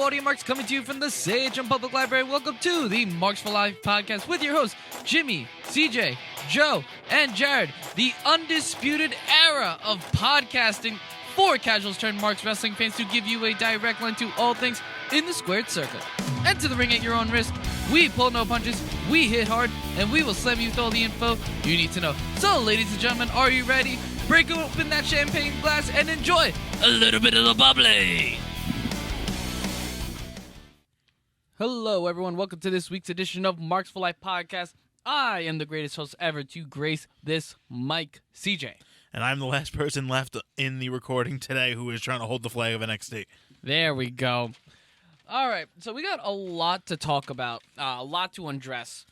Audio Marks coming to you from the Sage and Public Library. Welcome to the Marks for Life podcast with your hosts, Jimmy, CJ, Joe, and Jared. The undisputed era of podcasting for casuals turned Marks wrestling fans to give you a direct line to all things in the squared circle. Enter the ring at your own risk. We pull no punches, we hit hard, and we will slam you with all the info you need to know. So, ladies and gentlemen, are you ready? Break open that champagne glass and enjoy a little bit of the bubbly. Hello, everyone. Welcome to this week's edition of Marks for Life podcast. I am the greatest host ever to grace this mic, CJ. And I'm the last person left in the recording today who is trying to hold the flag of NXT. There we go. All right, so we got a lot to talk about, a lot to undress.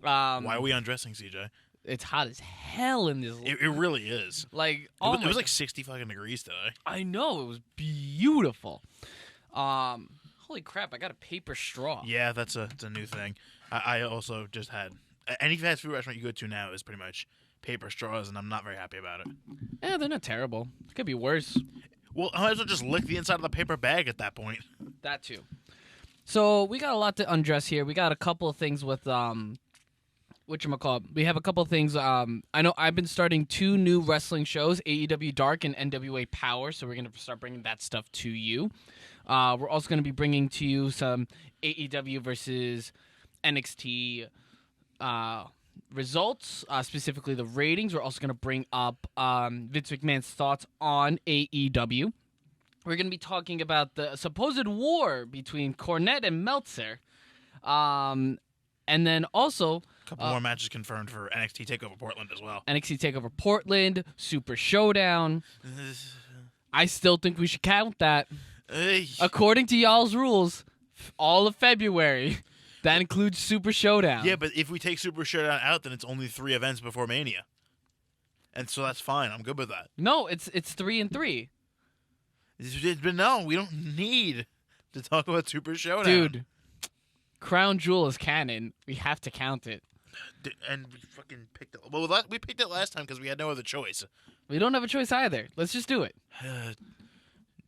Why are we undressing, CJ? It's hot as hell in this. It really is. Like, it was like 60 fucking degrees today. I know, it was beautiful. Holy crap! I got a paper straw. Yeah, that's a new thing. I also just had any fast food restaurant you go to now is pretty much paper straws, and I'm not very happy about it. Yeah, they're not terrible. It could be worse. Well, I might as well just lick the inside of the paper bag at that point. That too. So we got a lot to undress here. We got a couple of things with whatchamacallit. We have a couple of things. I know I've been starting 2 new wrestling shows, AEW Dark and NWA Power, so we're going to start bringing that stuff to you. We're also going to be bringing to you some AEW versus NXT results, specifically the ratings. We're also going to bring up Vince McMahon's thoughts on AEW. We're going to be talking about the supposed war between Cornette and Meltzer. And then also... A couple more matches confirmed for NXT TakeOver Portland as well. NXT TakeOver Portland, Super Showdown. I still think we should count that. According to y'all's rules, all of February. That includes Super Showdown. Yeah, but if we take Super Showdown out, then it's only 3 events before Mania. And so that's fine. I'm good with that. No, it's 3 and 3. But no, we don't need to talk about Super Showdown. Dude, Crown Jewel is canon. We have to count it. And we fucking picked it. Well, we picked it last time because we had no other choice. We don't have a choice either. Let's just do it.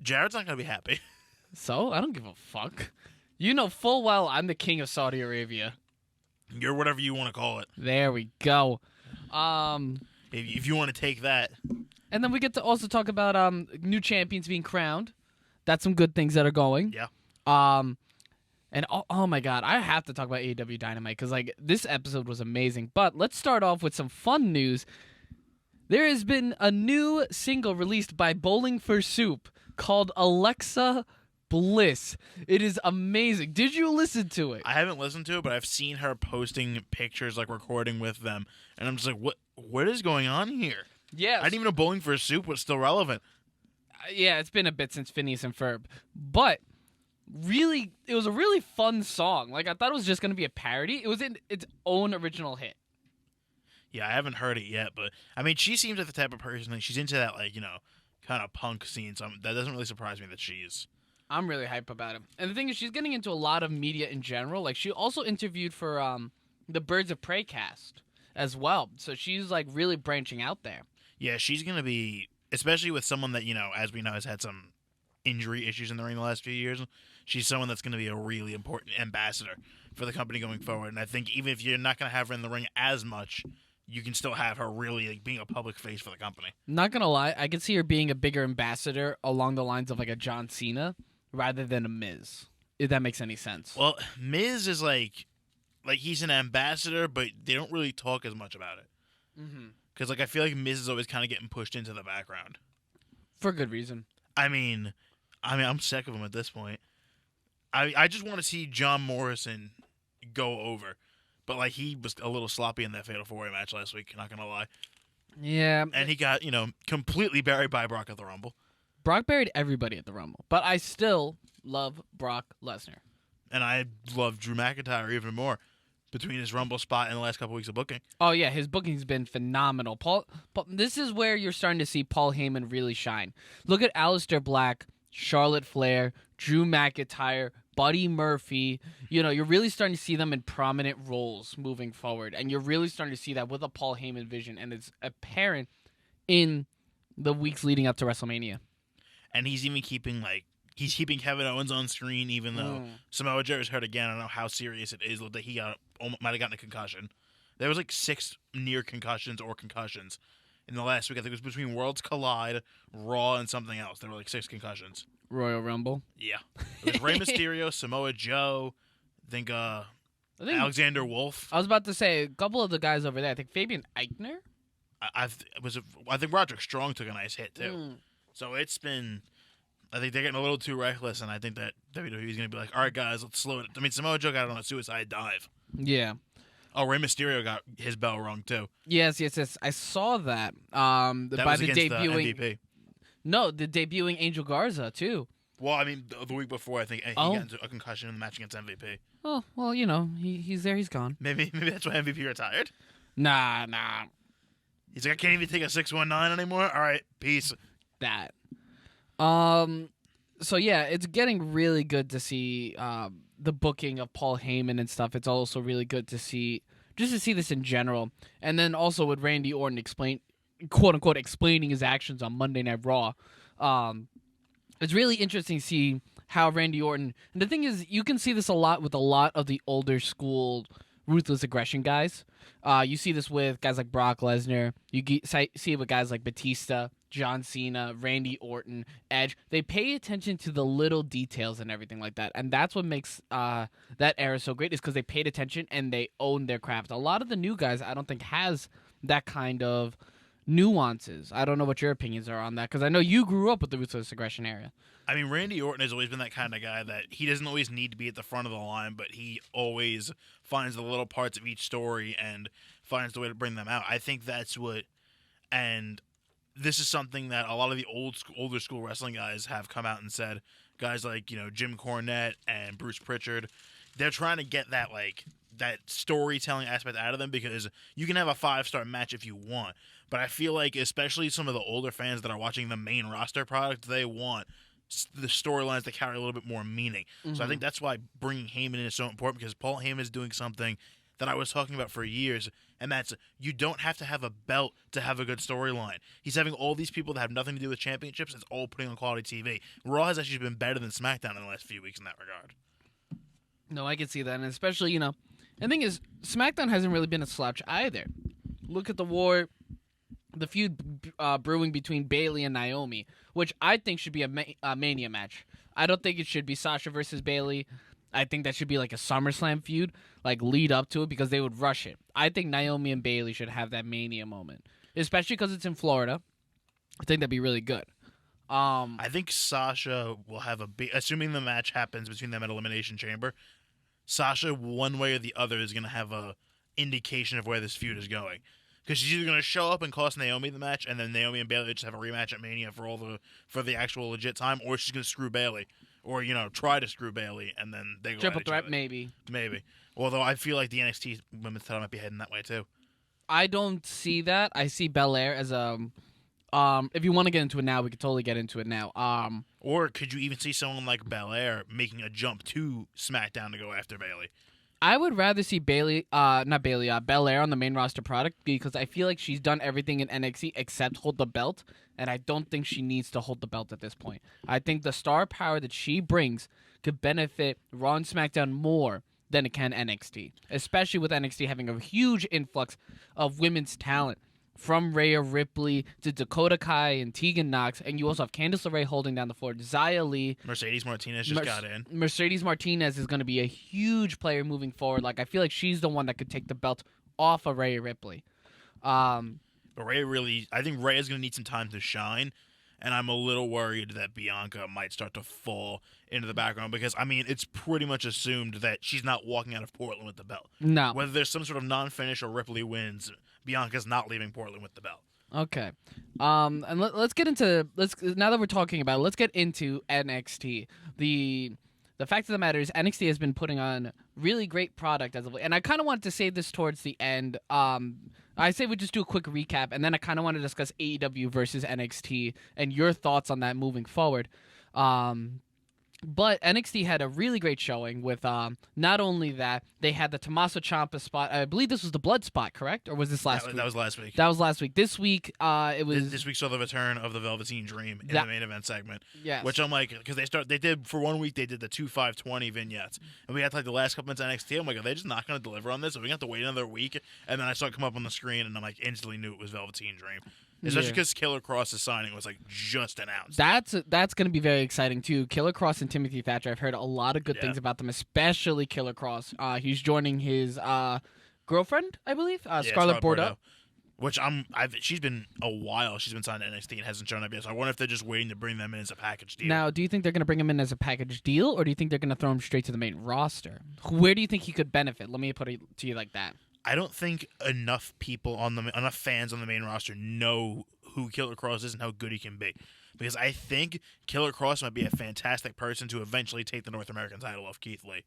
Jared's not going to be happy. So? I don't give a fuck. You know full well I'm the king of Saudi Arabia. You're whatever you want to call it. There we go. If you want to take that. And then we get to also talk about new champions being crowned. That's some good things that are going. Yeah. And oh my god, I have to talk about AEW Dynamite because like this episode was amazing. But let's start off with some fun news. There has been a new single released by Bowling for Soup called Alexa Bliss. It is amazing. Did you listen to it? I haven't listened to it, but I've seen her posting pictures, like recording with them, and I'm just like, what is going on here? Yeah. I didn't even know Bowling for Soup was still relevant. Yeah, it's been a bit since Phineas and Ferb, but really, it was a really fun song. Like I thought it was just gonna be a parody. It was in its own original hit. Yeah, I haven't heard it yet, but I mean, she seems like the type of person that she's into that, like, you know, kind of punk scene. So that doesn't really surprise me that she is. I'm really hype about it. And the thing is, she's getting into a lot of media in general. Like, she also interviewed for the Birds of Prey cast as well. So she's, like, really branching out there. Yeah, she's going to be, especially with someone that, you know, as we know, has had some injury issues in the ring the last few years. She's someone that's going to be a really important ambassador for the company going forward. And I think even if you're not going to have her in the ring as much, you can still have her really like, being a public face for the company. Not going to lie, I could see her being a bigger ambassador along the lines of, like, a John Cena rather than a Miz, if that makes any sense. Well, Miz is like he's an ambassador, but they don't really talk as much about it. Because, like, I feel like Miz is always kind of getting pushed into the background. For good reason. I mean, I'm sick of him at this point. I just want to see John Morrison go over. But, like, he was a little sloppy in that Fatal 4-Way match last week, not going to lie. Yeah. And he got, you know, completely buried by Brock at the Rumble. Brock buried everybody at the Rumble, but I still love Brock Lesnar. And I love Drew McIntyre even more between his Rumble spot and the last couple weeks of booking. Oh, yeah, his booking's been phenomenal. Paul, this is where you're starting to see Paul Heyman really shine. Look at Aleister Black, Charlotte Flair, Drew McIntyre, Buddy Murphy. You know, you're really starting to see them in prominent roles moving forward, and you're really starting to see that with a Paul Heyman vision, and it's apparent in the weeks leading up to WrestleMania. And he's even keeping, like, he's keeping Kevin Owens on screen, even though Samoa Joe is hurt again. I don't know how serious it is. Looked like he might have gotten a concussion. There was like 6 near concussions or concussions in the last week. I think it was between Worlds Collide, Raw, and something else. There were like 6 concussions. Royal Rumble. Yeah. It was Rey Mysterio, Samoa Joe, I think Alexander Wolf. I was about to say a couple of the guys over there. I think Fabian Eichner. I think Roderick Strong took a nice hit too. So it's been. I think they're getting a little too reckless, and I think that WWE is going to be like, all right, guys, let's slow it. I mean, Samoa Joe got on a suicide dive. Yeah. Oh, Rey Mysterio got his bell rung too. Yes. I saw that. That by was the against debuting. the MVP. No, the debuting Angel Garza too. Well, I mean, the week before, I think he got into a concussion in the match against MVP. Oh, well, you know, he's there, he's gone. Maybe that's why MVP retired. Nah. He's like, I can't even take a 619 anymore. All right, peace. That. So yeah, it's getting really good to see the booking of Paul Heyman and stuff. It's also really good to see this in general, and then also with Randy Orton quote unquote explaining his actions on Monday Night Raw. It's really interesting to see how Randy Orton, and the thing is, you can see this a lot with a lot of the older school Ruthless Aggression guys. You see this with guys like Brock Lesnar. You see it with guys like Batista, John Cena, Randy Orton, Edge. They pay attention to the little details and everything like that. And that's what makes that era so great, is because they paid attention and they owned their craft. A lot of the new guys, I don't think, has that kind of nuances. I don't know what your opinions are on that, because I know you grew up with the Ruthless Aggression era. I mean, Randy Orton has always been that kind of guy that he doesn't always need to be at the front of the line, but he always finds the little parts of each story and finds the way to bring them out. I think that's what, and this is something that a lot of the older school wrestling guys have come out and said. Guys like, Jim Cornette and Bruce Pritchard, they're trying to get that storytelling aspect out of them, because you can have a 5-star match if you want, but I feel like especially some of the older fans that are watching the main roster product, they want the storylines to carry a little bit more meaning. Mm-hmm. So I think that's why bringing Heyman in is so important, because Paul Heyman is doing something that I was talking about for years, and that's, you don't have to have a belt to have a good storyline. He's having all these people that have nothing to do with championships. It's all putting on quality TV. Raw has actually been better than SmackDown in the last few weeks in that regard. No, I can see that, and especially, the thing is, SmackDown hasn't really been a slouch either. Look at the feud brewing between Bayley and Naomi, which I think should be a Mania match. I don't think it should be Sasha versus Bayley. I think that should be like a SummerSlam feud, like lead up to it, because they would rush it. I think Naomi and Bayley should have that Mania moment, especially because it's in Florida. I think that'd be really good. I think Sasha will have assuming the match happens between them at Elimination Chamber, Sasha, one way or the other, is going to have a indication of where this feud is going. Because she's either going to show up and cost Naomi the match, and then Naomi and Bayley just have a rematch at Mania for the actual legit time, or she's going to screw Bayley, or try to screw Bayley, and then they go triple threat, maybe. Although I feel like the NXT Women's title might be heading that way too. I don't see that. I see Belair as a. If you want to get into it now, we could totally get into it now. Or could you even see someone like Belair making a jump to SmackDown to go after Bayley? I would rather see Belair on the main roster product, because I feel like she's done everything in NXT except hold the belt, and I don't think she needs to hold the belt at this point. I think the star power that she brings could benefit Raw and SmackDown more than it can NXT, especially with NXT having a huge influx of women's talent, from Rhea Ripley to Dakota Kai and Tegan Nox, and you also have Candice LeRae holding down the floor. Xia Li. Mercedes Martinez just got in. Mercedes Martinez is going to be a huge player moving forward. Like, I feel like she's the one that could take the belt off of Rhea Ripley. But I think Rhea is going to need some time to shine, and I'm a little worried that Bianca might start to fall into the background, because, I mean, it's pretty much assumed that she's not walking out of Portland with the belt. No. Whether there's some sort of non-finish or Ripley wins, Bianca's not leaving Portland with the belt. Okay. And let's get into now that we're talking about it, let's get into NXT. The fact of the matter is NXT has been putting on really great product as of late, and I kind of wanted to say this towards the end. I say we just do a quick recap, and then I kind of want to discuss AEW versus NXT and your thoughts on that moving forward. But NXT had a really great showing with not only that, they had the Tommaso Ciampa spot. I believe this was the blood spot, correct? Or was this last week? That was last week. That was last week. This week, it was... This week saw the return of the Velveteen Dream in the main event segment. Yes. Which I'm like, because they did, for 1 week, they did the 2-5-20 vignettes. And we had like the last couple minutes of NXT. I'm like, are they just not going to deliver on this? Are we going to have to wait another week? And then I saw it come up on the screen, and I'm like, instantly knew it was Velveteen Dream. Especially because Killer Cross's signing was like just announced. That's going to be very exciting too. Killer Cross and Timothy Thatcher. I've heard a lot of good things about them, especially Killer Cross. He's joining his girlfriend, I believe, Scarlett Bordeaux. Which she's been a while. She's been signed to NXT and hasn't shown up yet. So I wonder if they're just waiting to bring them in as a package deal. Now, do you think they're going to bring him in as a package deal, or do you think they're going to throw him straight to the main roster? Where do you think he could benefit? Let me put it to you like that. I don't think enough fans on the main roster know who Killer Cross is and how good he can be. Because I think Killer Cross might be a fantastic person to eventually take the North American title off Keith Lee.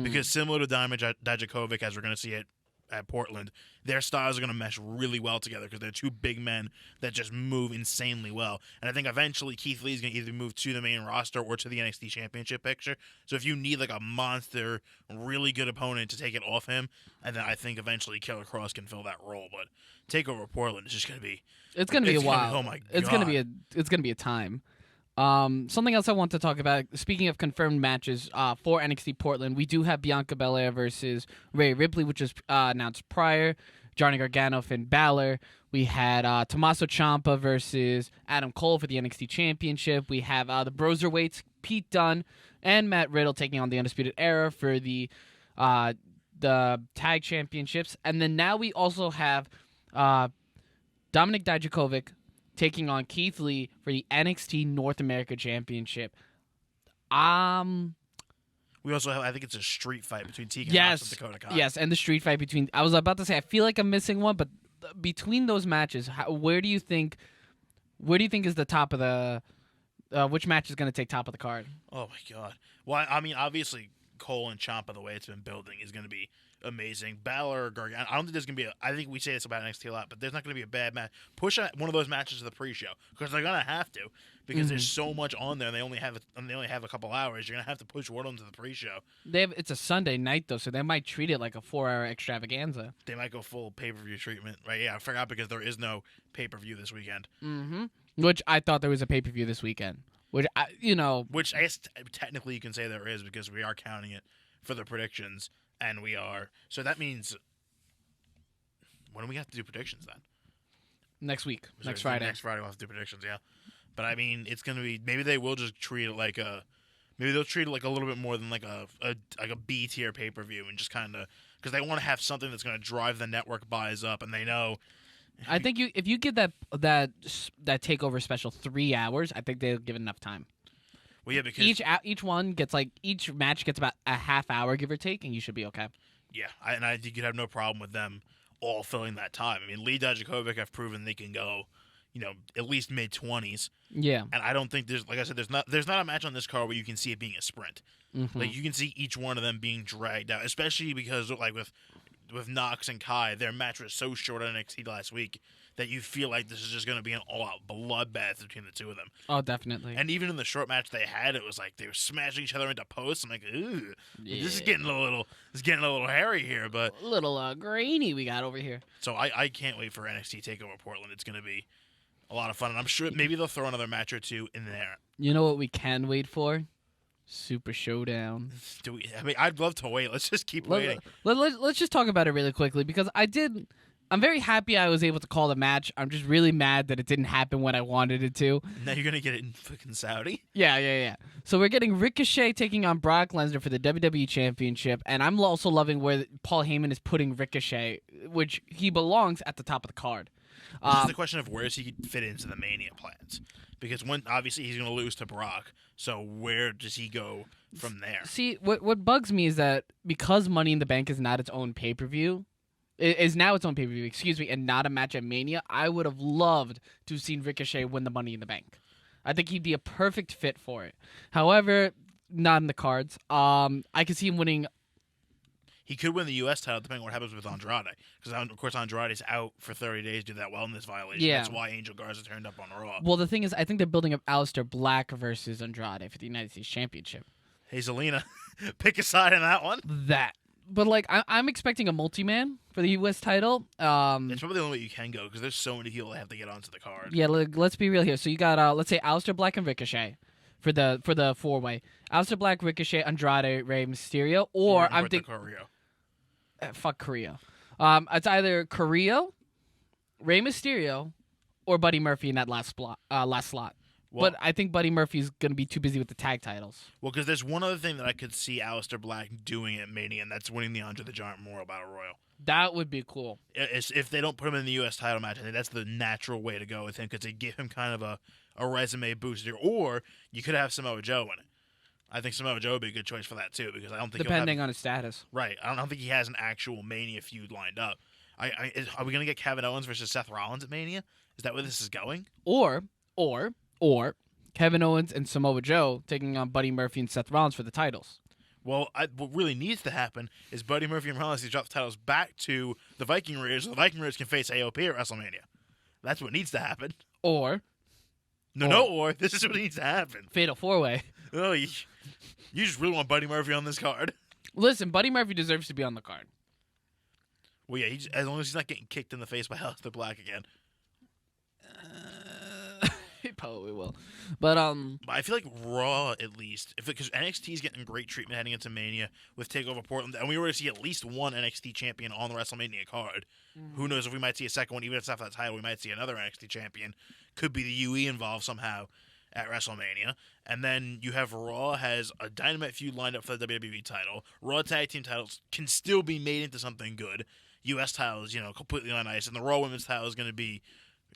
Because similar to Dijakovic, as we're going to see it at Portland, their styles are going to mesh really well together because they're two big men that just move insanely well. And I think eventually Keith Lee is going to either move to the main roster or to the NXT Championship picture. So if you need like a monster, really good opponent to take it off him, and then I think eventually Killer Cross can fill that role. But TakeOver Portland is just going to be... It's going to be a while. Oh my God. It's going to be a time. Something else I want to talk about, speaking of confirmed matches for NXT Portland, we do have Bianca Belair versus Rhea Ripley, which was announced prior. Johnny Gargano, Finn Balor. We had Tommaso Ciampa versus Adam Cole for the NXT Championship. We have the Broserweights, Pete Dunne and Matt Riddle taking on the Undisputed Era for the Tag Championships. And then now we also have Dominik Dijakovic taking on Keith Lee for the NXT North America Championship. We also have, I think it's a street fight between Tegan Nox and Dakota Kai. Yes, and the street fight between... I was about to say, I feel like I'm missing one, but between those matches, where do you think is the top of the... which match is going to take top of the card? Oh, my God. Well, I mean, obviously, Cole and Ciampa, the way it's been building, is going to be amazing. Balor or Gargano, I don't think there's going to be I think we say this about NXT a lot, but there's not going to be a bad match. Push one of those matches to the pre-show because they're going to have to because there's so much on there and they only have a couple hours. You're going to have to push one of them to the pre-show. It's a Sunday night, though, so they might treat it like a 4-hour extravaganza. They might go full pay-per-view treatment. Right? Yeah, I forgot because there is no pay-per-view this weekend. Mm-hmm. Which I thought there was a pay-per-view this weekend. Which I guess technically you can say there is because we are counting it for the predictions. And we are. So that means, when do we have to do predictions then? Next week. Next Friday. Next Friday we'll have to do predictions, yeah. But I mean, it's going to be, maybe they will just treat it like maybe they'll treat it like a little bit more than like a B tier pay-per-view and just kind of, because they want to have something that's going to drive the network buys up and they know. I think if you give that TakeOver special 3 hours, I think they'll give enough time. Well, yeah, because each match gets about a half hour, give or take, and you should be okay. Yeah, I think you'd have no problem with them all filling that time. I mean, Lee Dijakovic have proven they can go, at least mid-20s. Yeah, and I don't think there's not a match on this card where you can see it being a sprint. Mm-hmm. Like you can see each one of them being dragged out, especially because like with Nox and Kai, their match was so short on NXT last week that you feel like this is just going to be an all-out bloodbath between the two of them. Oh, definitely. And even in the short match they had, it was like they were smashing each other into posts. I'm like, ooh, this is getting a little hairy here, but a little grainy we got over here. So I can't wait for NXT TakeOver Portland. It's going to be a lot of fun, and I'm sure maybe they'll throw another match or two in there. You know what we can wait for? Super Showdown. I'd love to wait. Let's just keep waiting. Let's just talk about it really quickly because I'm very happy I was able to call the match. I'm just really mad that it didn't happen when I wanted it to. Now you're going to get it in fucking Saudi? Yeah. So we're getting Ricochet taking on Brock Lesnar for the WWE Championship, and I'm also loving where Paul Heyman is putting Ricochet, which he belongs at the top of the card. This is the question of where does he fit into the Mania plans? Because obviously he's going to lose to Brock, so where does he go from there? See, what bugs me is that because Money in the Bank is not its own pay-per-view, is now its own pay-per-view, and not a match at Mania, I would have loved to have seen Ricochet win the Money in the Bank. I think he'd be a perfect fit for it. However, not in the cards. I could see him winning. He could win the U.S. title depending on what happens with Andrade. Because, of course, Andrade's out for 30 days due to that wellness violation. Yeah. That's why Angel Garza turned up on Raw. Well, the thing is, I think they're building up Aleister Black versus Andrade for the United States Championship. Hey, Zelina, pick a side in that one. But, like, I'm expecting a multi-man for the U.S. title. It's probably the only way you can go because there's so many people that have to get onto the card. Yeah, let's be real here. So you got, let's say, Aleister Black and Ricochet for the four-way. Aleister Black, Ricochet, Andrade, Rey Mysterio, or I'm thinking... fuck Carrillo. It's either Carrillo, Rey Mysterio, or Buddy Murphy in that last slot. Well, But I think Buddy Murphy's going to be too busy with the tag titles. Well, because there's one other thing that I could see Aleister Black doing at Mania, and that's winning the Andre the Giant Memorial Battle Royal. That would be cool. If they don't put him in the U.S. title match, I think that's the natural way to go with him because they give him kind of a resume booster. Or you could have Samoa Joe in it. I think Samoa Joe would be a good choice for that too because I don't think depending on his status. Right. I don't think he has an actual Mania feud lined up. Are we gonna get Kevin Owens versus Seth Rollins at Mania? Is that where this is going? Or Kevin Owens and Samoa Joe taking on Buddy Murphy and Seth Rollins for the titles. Well, what really needs to happen is Buddy Murphy and Rollins drop the titles back to the Viking Raiders so the Viking Raiders can face AOP at WrestleMania. That's what needs to happen. Or this is what needs to happen. Fatal 4-Way. Oh, you just really want Buddy Murphy on this card. Listen, Buddy Murphy deserves to be on the card. Well, yeah, as long as he's not getting kicked in the face by Aleister Black again. He probably will. But I feel like Raw, at least, because NXT is getting great treatment heading into Mania with TakeOver Portland, and we already see at least one NXT champion on the WrestleMania card. Who knows if we might see a second one, even if it's after that title, we might see another NXT champion. Could be the UE involved somehow at WrestleMania. And then you have Raw has a Dynamite feud lined up for the WWE title. Raw Tag Team titles can still be made into something good. US titles, completely on ice, and the Raw Women's title is going to be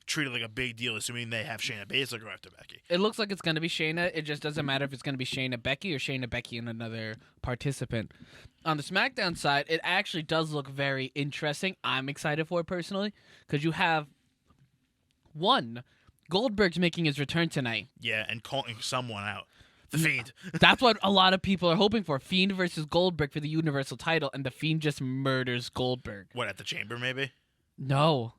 treated like a big deal, assuming they have Shayna Baszler go after Becky. It looks like it's going to be Shayna. It just doesn't matter if it's going to be Shayna Becky or Shayna Becky and another participant. On the SmackDown side, it actually does look very interesting. I'm excited for it personally because you have Goldberg's making his return tonight. Yeah, and calling someone out. The Fiend. That's what a lot of people are hoping for. Fiend versus Goldberg for the Universal title, and the Fiend just murders Goldberg. What, at the Chamber, maybe? No.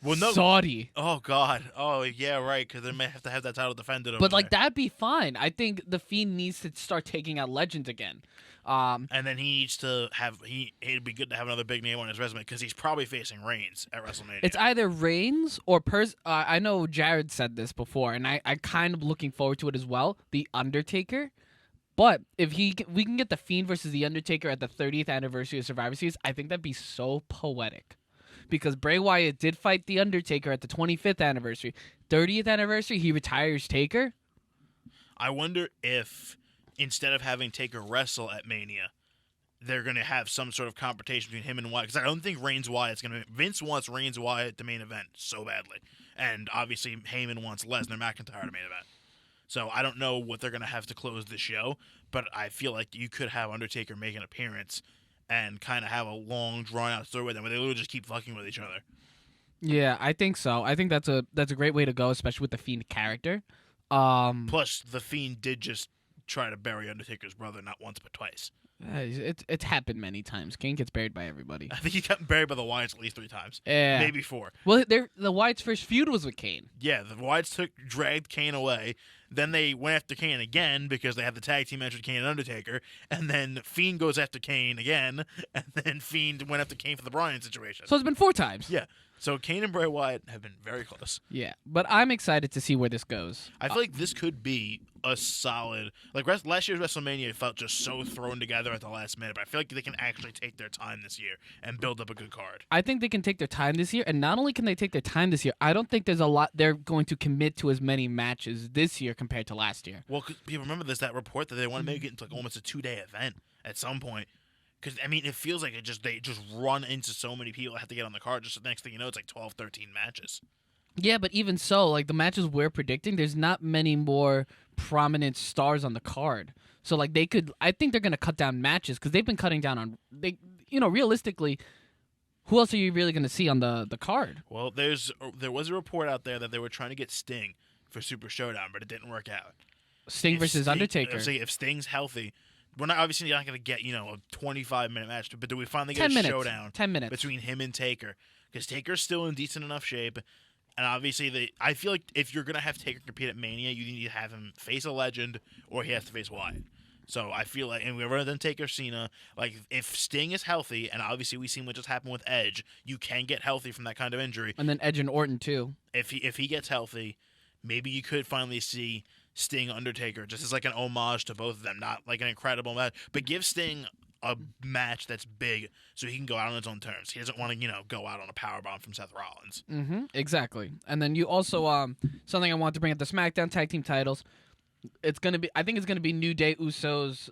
Well, no. Saudi. Oh, God. Oh, yeah, right, because they may have to have that title defended over But, there. that'd be fine. I think the Fiend needs to start taking out legends again. And then he needs to have... It'd be good to have another big name on his resume, because he's probably facing Reigns at WrestleMania. It's either Reigns or... I know Jared said this before, and I kind of looking forward to it as well. The Undertaker. But if we can get the Fiend versus the Undertaker at the 30th anniversary of Survivor Series, I think that'd be so poetic. Because Bray Wyatt did fight The Undertaker at the 25th anniversary. 30th anniversary, he retires Taker. I wonder if, instead of having Taker wrestle at Mania, they're going to have some sort of confrontation between him and Wyatt. Because I don't think Reigns Wyatt's going to... Vince wants Reigns Wyatt the main event so badly. And obviously, Heyman wants Lesnar McIntyre to main event. So I don't know what they're going to have to close the show. But I feel like you could have Undertaker make an appearance and kind of have a long, drawn-out story with them where they literally just keep fucking with each other. Yeah, I think so. I think that's a great way to go, especially with the Fiend character. Plus, the Fiend did just try to bury Undertaker's brother not once but twice. It's happened many times. Kane gets buried by everybody. I think he got buried by the Wyatts at least 3 times. Yeah. Maybe 4. Well, the Wyatt's first feud was with Kane. Yeah, the Wyatts dragged Kane away. Then they went after Kane again because they had the tag team match with Kane and Undertaker. And then Fiend goes after Kane again. And then Fiend went after Kane for the Bryan situation. So it's been 4 times. Yeah. So Kane and Bray Wyatt have been very close. Yeah, but I'm excited to see where this goes. I feel like this could be a solid... last year's WrestleMania felt just so thrown together at the last minute. But I feel like they can actually take their time this year and build up a good card. I think they can take their time this year. And not only can they take their time this year, I don't think there's a lot they're going to commit to as many matches this year compared to last year. Well, you remember there's that report that they want to make it into almost a 2-day event at some point. Because, it feels like they just run into so many people that have to get on the card. Just the next thing you know, it's like 12, 13 matches. Yeah, but even so, the matches we're predicting, there's not many more prominent stars on the card. So, I think they're going to cut down matches because they've been cutting down on, realistically, who else are you really going to see on the card? Well, there was a report out there that they were trying to get Sting for Super Showdown, but it didn't work out. Sting versus Undertaker. If Sting's healthy, we're not obviously not going to get a 25-minute match, but do we finally get 10 a minutes. showdown 10 minutes. between him and Taker? Because Taker's still in decent enough shape, and obviously I feel like if you're going to have Taker compete at Mania, you need to have him face a legend or he has to face Wyatt. So I feel like, and we've already done Taker Cena. Like if Sting is healthy, and obviously we've seen what just happened with Edge, you can get healthy from that kind of injury. And then Edge and Orton too. If he gets healthy, maybe you could finally see Sting Undertaker just as like an homage to both of them, not like an incredible match, but give Sting a match that's big so he can go out on his own terms. He doesn't want to go out on a powerbomb from Seth Rollins. Mm-hmm. Exactly. And then you also something I want to bring up, the SmackDown Tag Team titles. I think it's gonna be New Day, Usos,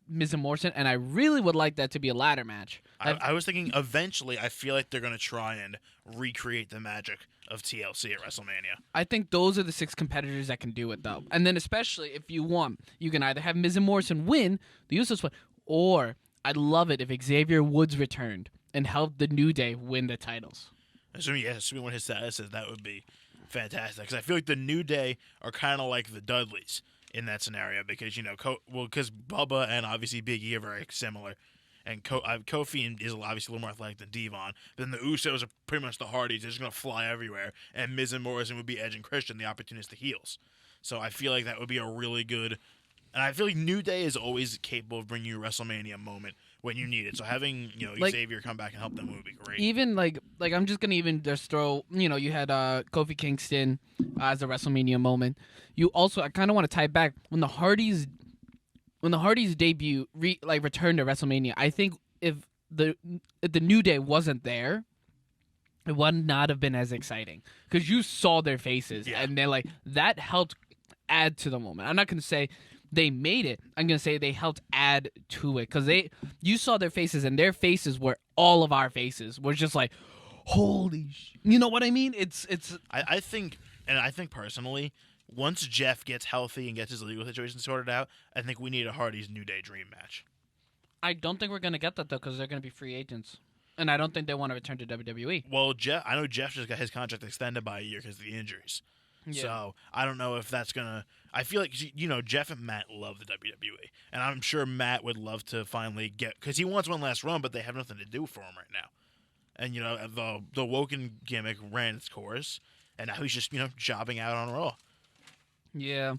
Miz and Morrison, and I really would like that to be a ladder match. I was thinking eventually I feel like they're gonna try and recreate the magic of TLC at WrestleMania. I think those are the 6 competitors that can do it though. And then especially if you want, you can either have Miz and Morrison win, the Usos win, or I'd love it if Xavier Woods returned and helped the New Day win the titles. Assuming what his status is, that would be fantastic. Because I feel like the New Day are kind of like the Dudleys in that scenario because, because Bubba and obviously Big E are very similar. And Kofi is obviously a little more athletic than Devon. But then the Usos are pretty much the Hardys. They're just going to fly everywhere. And Miz and Morrison would be Edge and Christian, the opportunistic heels. So I feel like that would be a really good... And I feel like New Day is always capable of bringing you a WrestleMania moment when you need it. So having, Xavier come back and help them would be great. Even like I'm just gonna even just throw, you had Kofi Kingston as a WrestleMania moment. You also, I kind of want to tie back when the Hardys debut returned to WrestleMania. I think if the New Day wasn't there, it would not have been as exciting because you saw their faces and they're like that helped add to the moment. I'm not gonna say they made it. I'm gonna say they helped add to it because you saw their faces and their faces were all of our faces. We're just like, holy, you know what I mean? It's. I think personally, once Jeff gets healthy and gets his legal situation sorted out, I think we need a Hardy's New Day Dream match. I don't think we're gonna get that though because they're gonna be free agents, and I don't think they want to return to WWE. Well, I know Jeff just got his contract extended by a year because of the injuries. Yeah. So I don't know if that's gonna. I feel like Jeff and Matt love the WWE, and I'm sure Matt would love to finally get because he wants one last run, but they have nothing to do for him right now. And the Woken gimmick ran its course, and now he's just jobbing out on Raw. Yeah.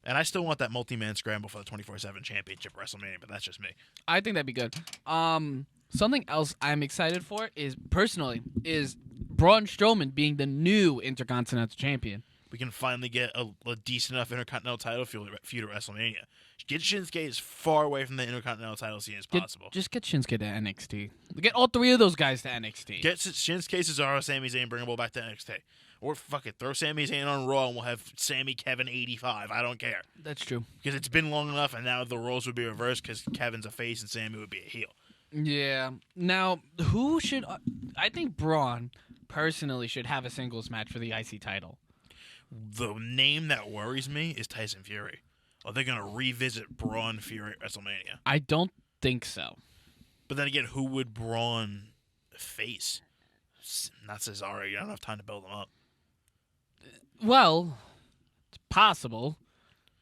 And I still want that multi-man scramble for the 24/7 championship at WrestleMania, but that's just me. I think that'd be good. Something else I'm excited for is Braun Strowman being the new Intercontinental Champion. We can finally get a decent enough Intercontinental title feud at WrestleMania. Get Shinsuke as far away from the Intercontinental title scene as possible. Just get Shinsuke to NXT. Get all 3 of those guys to NXT. Get Shinsuke, Cesaro, Sami Zayn, bring them all back to NXT. Or fuck it, throw Sami Zayn on Raw and we'll have Sami Kevin 85. I don't care. That's true. Because it's been long enough and now the roles would be reversed because Kevin's a face and Sami would be a heel. Yeah. Now, who should... I think Braun, personally, should have a singles match for the IC title. The name that worries me is Tyson Fury. Are they going to revisit Braun Fury at WrestleMania? I don't think so. But then again, who would Braun face? Not Cesaro. You don't have time to build him up. Well, it's possible.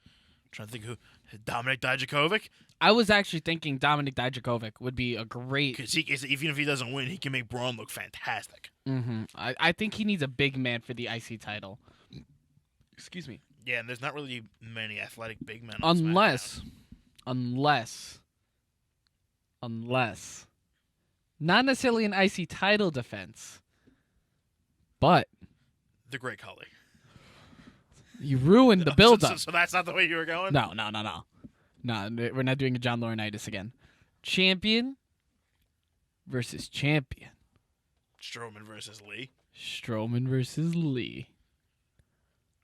I'm trying to think who. Dominic Dijakovic? I was actually thinking Dominic Dijakovic would be a great... Because even if he doesn't win, he can make Braun look fantastic. Mm-hmm. I think he needs a big man for the IC title. Excuse me. Yeah, and there's not really many athletic big men. Unless, not necessarily an IC title defense, but the Great Khali. You ruined the build-up. So that's not the way you were going? No. No, we're not doing a John Laurinaitis again. Champion versus champion. Strowman versus Lee.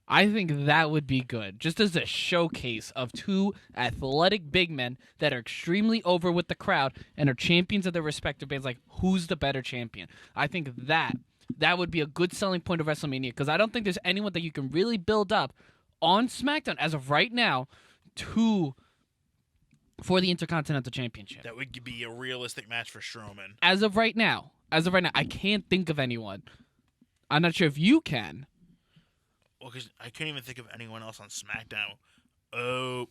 I think that would be good, just as a showcase of 2 athletic big men that are extremely over with the crowd and are champions of their respective bands. Like, who's the better champion? I think that would be a good selling point of WrestleMania because I don't think there's anyone that you can really build up on SmackDown as of right now for the Intercontinental Championship. That would be a realistic match for Strowman. As of right now, I can't think of anyone. I'm not sure if you can. Well, because I can't even think of anyone else on SmackDown. Oh,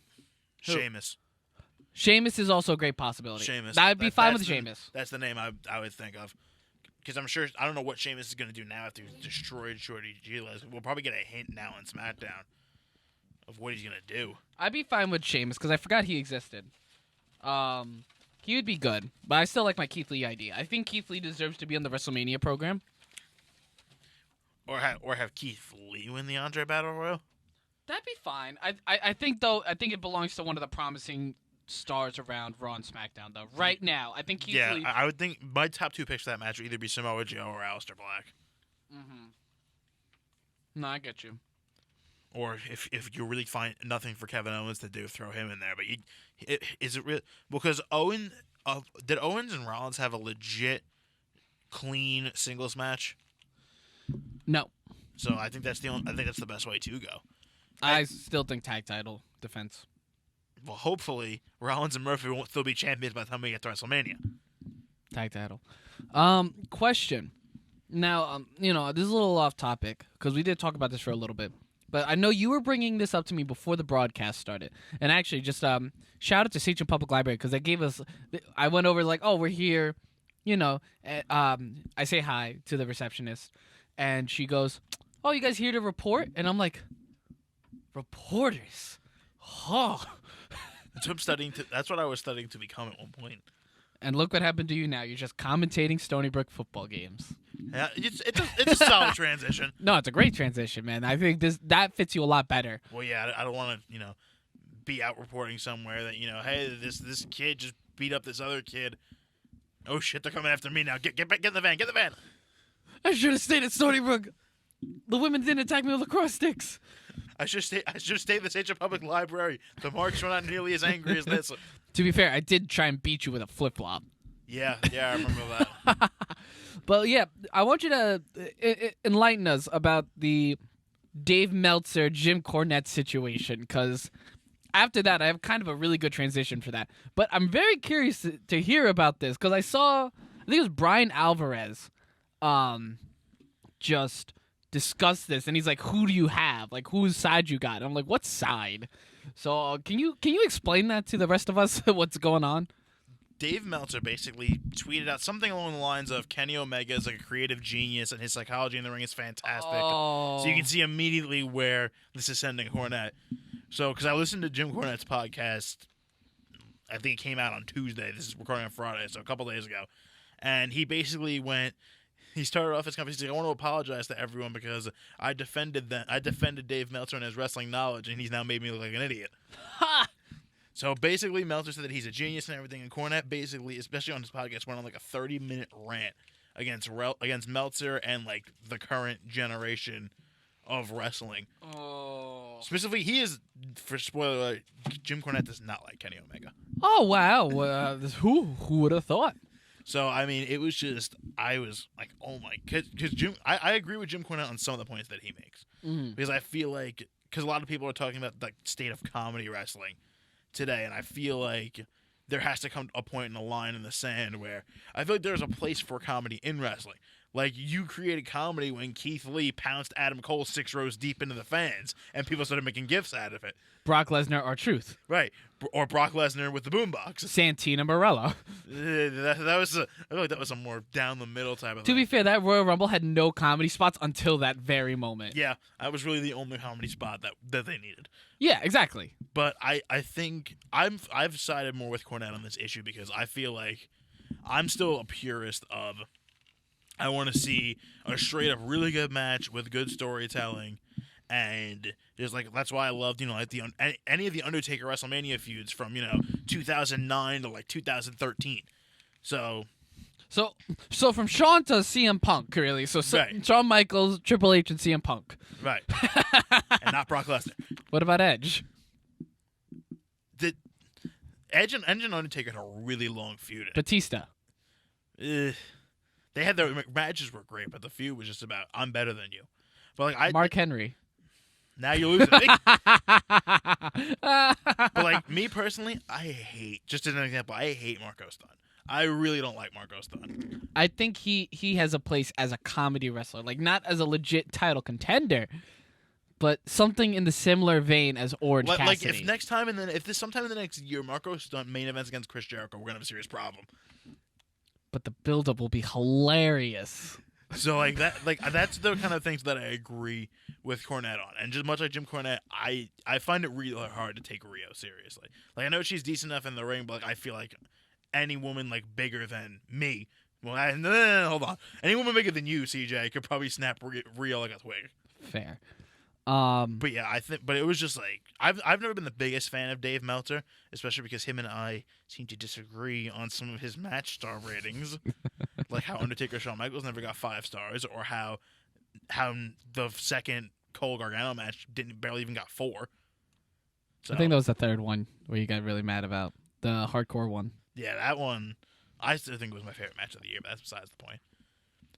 Sheamus. Sheamus is also a great possibility. Sheamus. I'd be fine with Sheamus. That's the name I would think of. Because I'm sure, I don't know what Sheamus is going to do now after he's destroyed Shorty G. We'll probably get a hint now on SmackDown of what he's going to do. I'd be fine with Sheamus because I forgot he existed. He would be good, but I still like my Keith Lee idea. I think Keith Lee deserves to be on the WrestleMania program. Or have Keith Lee win the Andre Battle Royal? That'd be fine. I think, though, it belongs to one of the promising stars around Raw and SmackDown, though. Right now, I think Keith Lee... I would think my top 2 picks for that match would either be Samoa Joe or Aleister Black. Mm-hmm. No, I get you. Or if you really find nothing for Kevin Owens to do, throw him in there. But is it real? Because did Owens and Rollins have a legit, clean singles match? No. So I think that's the best way to go. I still think tag title defense. Well, hopefully Rollins and Murphy won't still be champions by the time we get to WrestleMania. Tag title. Question. Now, this is a little off topic because we did talk about this for a little bit. But I know you were bringing this up to me before the broadcast started. And actually, just shout out to Sachem Public Library because they gave us... I went over like, oh, we're here. I say hi to the receptionist. And she goes, oh, you guys here to report? And I'm like, reporters? Oh. That's what I was studying to become at one point. And look what happened to you now. You're just commentating Stony Brook football games. Yeah, it's a solid transition. No, it's a great transition, man. I think that fits you a lot better. Well, yeah, I don't want to, be out reporting somewhere that, hey, this kid just beat up this other kid. Oh shit, they're coming after me now. Get in the van. Get in the van. I should have stayed at Stony Brook. The women didn't attack me with lacrosse sticks. I should stay at the Sachem Public Library. The marks were not nearly as angry as this. To be fair, I did try and beat you with a flip-flop. Yeah, I remember that. But yeah, I want you to enlighten us about the Dave Meltzer, Jim Cornette situation, because after that, I have kind of a really good transition for that. But I'm very curious to hear about this, because I think it was Brian Alvarez just discuss this, and he's like, who do you have? Like, whose side you got? And I'm like, what side? So can you explain that to the rest of us, what's going on? Dave Meltzer basically tweeted out something along the lines of Kenny Omega is like a creative genius and his psychology in the ring is fantastic. Oh. So you can see immediately where this is sending Cornette. So, because I listened to Jim Cornette's podcast, I think it came out on Tuesday. This is recording on Friday, so a couple days ago. And he basically he started off his conversation. He's like, I want to apologize to everyone because I defended Dave Meltzer and his wrestling knowledge, and he's now made me look like an idiot. Ha! So basically, Meltzer said that he's a genius and everything, and Cornette basically, especially on his podcast, went on like a 30-minute rant against Meltzer and like the current generation of wrestling. Oh. Specifically, he is, for spoiler alert, Jim Cornette does not like Kenny Omega. Oh, wow. Who would have thought? So, I mean, it was just, I was like, oh my, because I agree with Jim Cornette on some of the points that he makes. Mm-hmm. Because I feel like, because a lot of people are talking about the state of comedy wrestling today, and I feel like there has to come a point in the line in the sand where I feel like there's a place for comedy in wrestling. Like, you created comedy when Keith Lee pounced Adam Cole 6 rows deep into the fans, and people started making gifs out of it. Brock Lesnar, R-Truth. Right. Or Brock Lesnar with the boombox. Santina Morella. I feel like that was a more down the middle type of thing. To be fair, that Royal Rumble had no comedy spots until that very moment. Yeah, that was really the only comedy spot that they needed. Yeah, exactly. But I think I've sided more with Cornette on this issue because I feel like I'm still a purist of I want to see a straight up really good match with good storytelling, and there's like that's why I loved like any of the Undertaker WrestleMania feuds from 2009 to like 2013. So from Shawn to CM Punk, really. So right. Shawn Michaels, Triple H, and CM Punk. Right. And not Brock Lesnar. What about Edge? Edge and Undertaker had a really long feud. Batista. They had their matches were great, but the feud was just about I'm better than you. But like Mark Henry. Now you're losing. But like me personally, I hate. Just as an example, I hate Marco Stunt. I really don't like Marco Stunt. I think he has a place as a comedy wrestler, like not as a legit title contender, but something in the similar vein as Orange Like Cassidy. if next time and then if this sometime in the next year, Marco's done main events against Chris Jericho, we're gonna have a serious problem. But the build-up will be hilarious. So that's the kind of things that I agree with Cornette on. And just much like Jim Cornette, I find it really hard to take Rio seriously. Like I know she's decent enough in the ring, but like I feel like any woman like bigger than me. Well, no, hold on. Any woman bigger than you, CJ, could probably snap Rio like a twig. Fair. But yeah, but it was just like I've never been the biggest fan of Dave Meltzer, especially because him and I seem to disagree on some of his match star ratings, like how Undertaker Shawn Michaels never got 5 stars, or how the second Cole Gargano match barely even got 4. So, I think that was the third one where you got really mad about the hardcore one. Yeah, that one I still think was my favorite match of the year, but that's besides the point.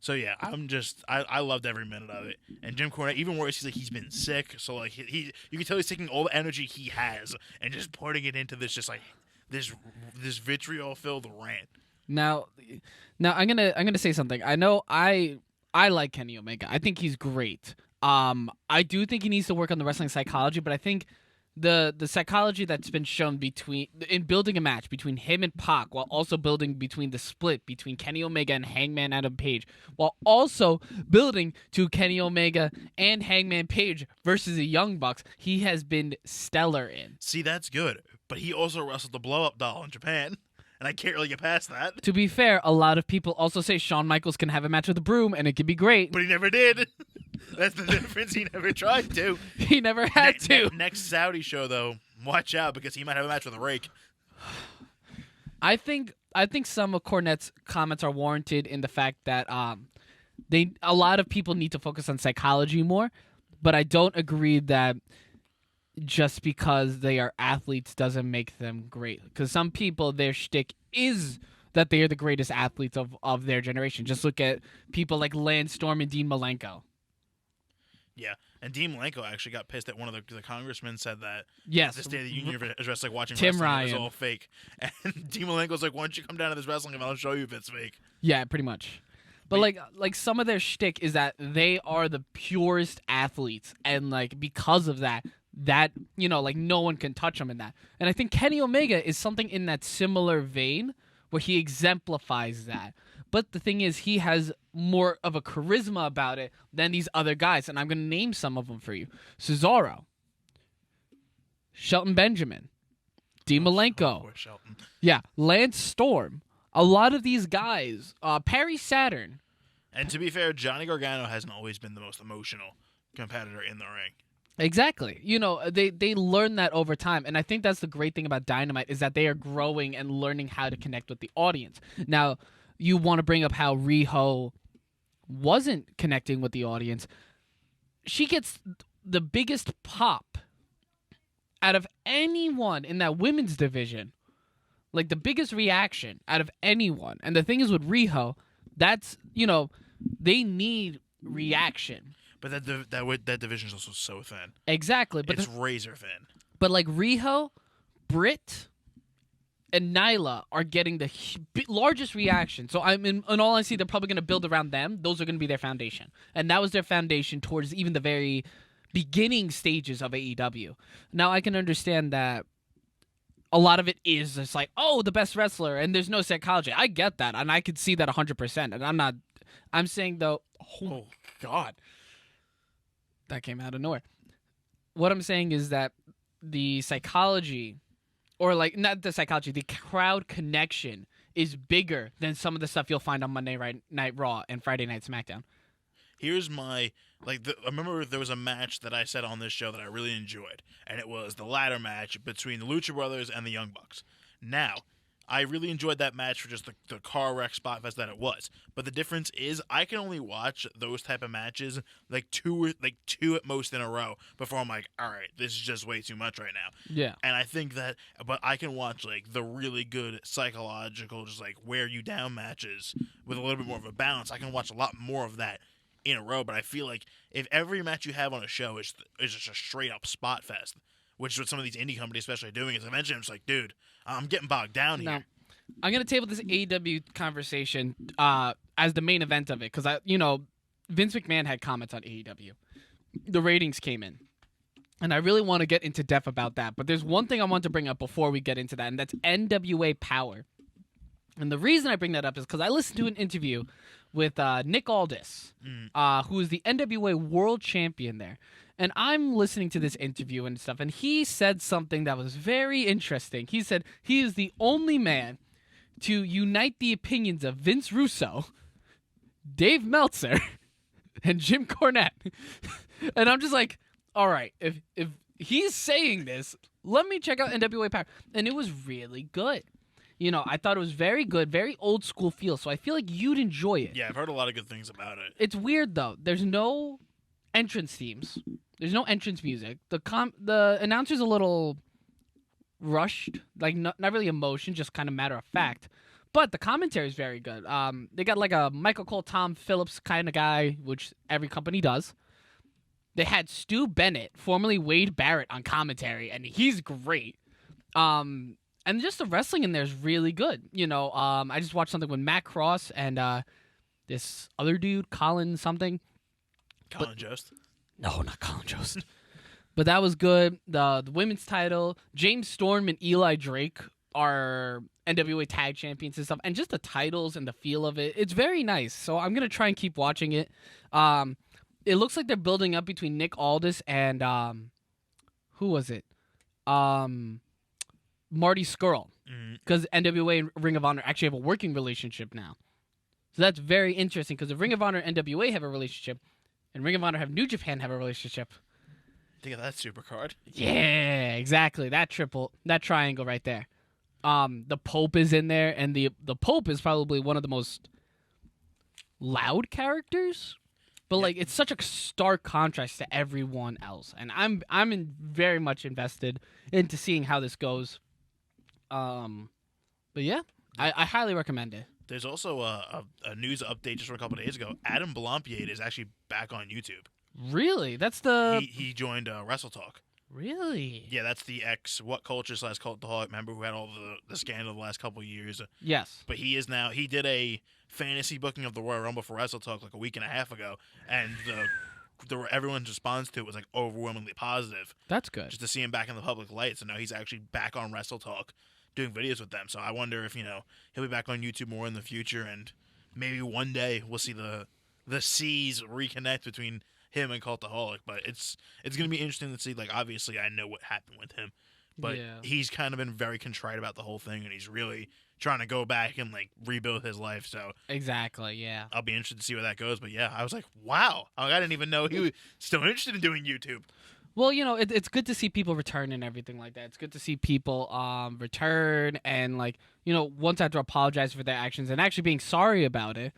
So yeah, I loved every minute of it. And Jim Cornette, even worse, he's been sick, so like you can tell he's taking all the energy he has and just putting it into this just like this vitriol filled rant. Now I'm gonna say something. I know I like Kenny Omega. I think he's great. I do think he needs to work on the wrestling psychology, but I think the psychology that's been shown in building a match between him and Pac, while also building between the split between Kenny Omega and Hangman Adam Page, while also building to Kenny Omega and Hangman Page versus the Young Bucks, he has been stellar in. See, that's good, but he also wrestled the blow up doll in Japan, and I can't really get past that. To be fair, a lot of people also say Shawn Michaels can have a match with the Broom and it could be great, but he never did. That's the difference. He never tried to. He never had to. Next Saudi show, though, watch out because he might have a match with a rake. I think some of Cornette's comments are warranted in the fact that a lot of people need to focus on psychology more, but I don't agree that just because they are athletes doesn't make them great. Because some people, their shtick is that they are the greatest athletes of their generation. Just look at people like Lance Storm and Dean Malenko. Yeah, and Dean Malenko actually got pissed that one of the congressmen said that. Yes. The State of the Union address, like watching Tim wrestling Ryan. was all fake. And Dean Malenko's like, why don't you come down to this wrestling and I'll show you if it's fake. Yeah, pretty much. But like some of their shtick is that they are the purest athletes, and like because of that like no one can touch them in that. And I think Kenny Omega is something in that similar vein where he exemplifies that. But the thing is, he has more of a charisma about it than these other guys, and I'm going to name some of them for you: Cesaro, Shelton Benjamin, Dean Malenko, Poor Shelton. yeah, Lance Storm. A lot of these guys, Perry Saturn. And to be fair, Johnny Gargano hasn't always been the most emotional competitor in the ring. Exactly. They learn that over time, and I think that's the great thing about Dynamite is that they are growing and learning how to connect with the audience. Now, you want to bring up how Riho wasn't connecting with the audience. She gets the biggest pop out of anyone in that women's division. Like the biggest reaction out of anyone. And the thing is with Riho, that's, they need reaction. But that division is also so thin. Exactly. But it's razor thin. But like Riho, Britt, and Nyla are getting the largest reaction. So in all honesty, they're probably going to build around them. Those are going to be their foundation. And that was their foundation towards even the very beginning stages of AEW. Now, I can understand that a lot of it is just like, oh, the best wrestler, and there's no psychology. I get that, and I could see that 100%. And I'm saying, though, oh, God. That came out of nowhere. What I'm saying is that the psychology, or like not the psychology, the crowd connection is bigger than some of the stuff you'll find on Monday Night Raw and Friday Night SmackDown. Here's my I remember there was a match that I said on this show that I really enjoyed, and it was the ladder match between the Lucha Brothers and the Young Bucks. Now, I really enjoyed that match for just the car wreck spot fest that it was. But the difference is I can only watch those type of matches like two at most in a row before I'm like, all right, this is just way too much right now. Yeah. And I think that, but I can watch like the really good psychological, just like wear you down matches with a little bit more of a balance. I can watch a lot more of that in a row. But I feel like if every match you have on a show is just a straight up spot fest, which is what some of these indie companies especially are doing, is eventually I'm just like, dude, I'm getting bogged down here. Now, I'm going to table this AEW conversation as the main event of it because, Vince McMahon had comments on AEW. The ratings came in. And I really want to get into depth about that. But there's one thing I want to bring up before we get into that, and that's NWA Power. And the reason I bring that up is because I listened to an interview with Nick Aldis, who is the NWA World Champion there. And I'm listening to this interview and stuff, and he said something that was very interesting. He said he is the only man to unite the opinions of Vince Russo, Dave Meltzer, and Jim Cornette. And I'm just like, all right, if he's saying this, let me check out NWA Power. And it was really good. You know, I thought it was very good, very old school feel. So I feel like you'd enjoy it. Yeah, I've heard a lot of good things about it. It's weird though. There's no entrance themes. There's no entrance music. The announcer's a little rushed, like not really emotion, just kind of matter of fact. But the commentary is very good. They got like a Michael Cole, Tom Phillips kind of guy, which every company does. They had Stu Bennett, formerly Wade Barrett, on commentary, and he's great. And just the wrestling in there is really good. You know, I just watched something with Matt Cross and this other dude, Colin something. Colin Jost? No, not Colin Jost. But that was good. The women's title, James Storm and Eli Drake are NWA tag champions and stuff. And just the titles and the feel of it, it's very nice. So I'm going to try and keep watching it. It looks like they're building up between Nick Aldis and who was it? Marty Scurll, because NWA and Ring of Honor actually have a working relationship now. So that's very interesting, because if Ring of Honor and NWA have a relationship, and Ring of Honor have New Japan have a relationship. Think of that super card. Yeah, exactly. That triangle right there. The Pope is in there, and the Pope is probably one of the most loud characters. But like, it's such a stark contrast to everyone else, and I'm very much invested into seeing how this goes. But yeah, I highly recommend it. There's also a news update just from a couple of days ago. Adam Blampied is actually back on YouTube. Really? That's the he joined Wrestle Talk. Really? Yeah, that's the ex What Culture / Cultaholic member who had all the scandal the last couple of years. Yes. But he did a fantasy booking of the Royal Rumble for Wrestle Talk like a week and a half ago, and everyone's response to it was like overwhelmingly positive. That's good. Just to see him back in the public light. So now he's actually back on Wrestle Talk doing videos with them. So I wonder if, he'll be back on YouTube more in the future, and maybe one day we'll see the seas reconnect between him and Cultaholic. But it's going to be interesting to see. Like, obviously I know what happened with him, but he's kind of been very contrite about the whole thing, and he's really trying to go back and like rebuild his life. So exactly, yeah. I'll be interested to see where that goes. But yeah, I was like, wow, I didn't even know he was still interested in doing YouTube. Well, it's good to see people return and everything like that. It's good to see people return and, like, once after apologize for their actions and actually being sorry about it.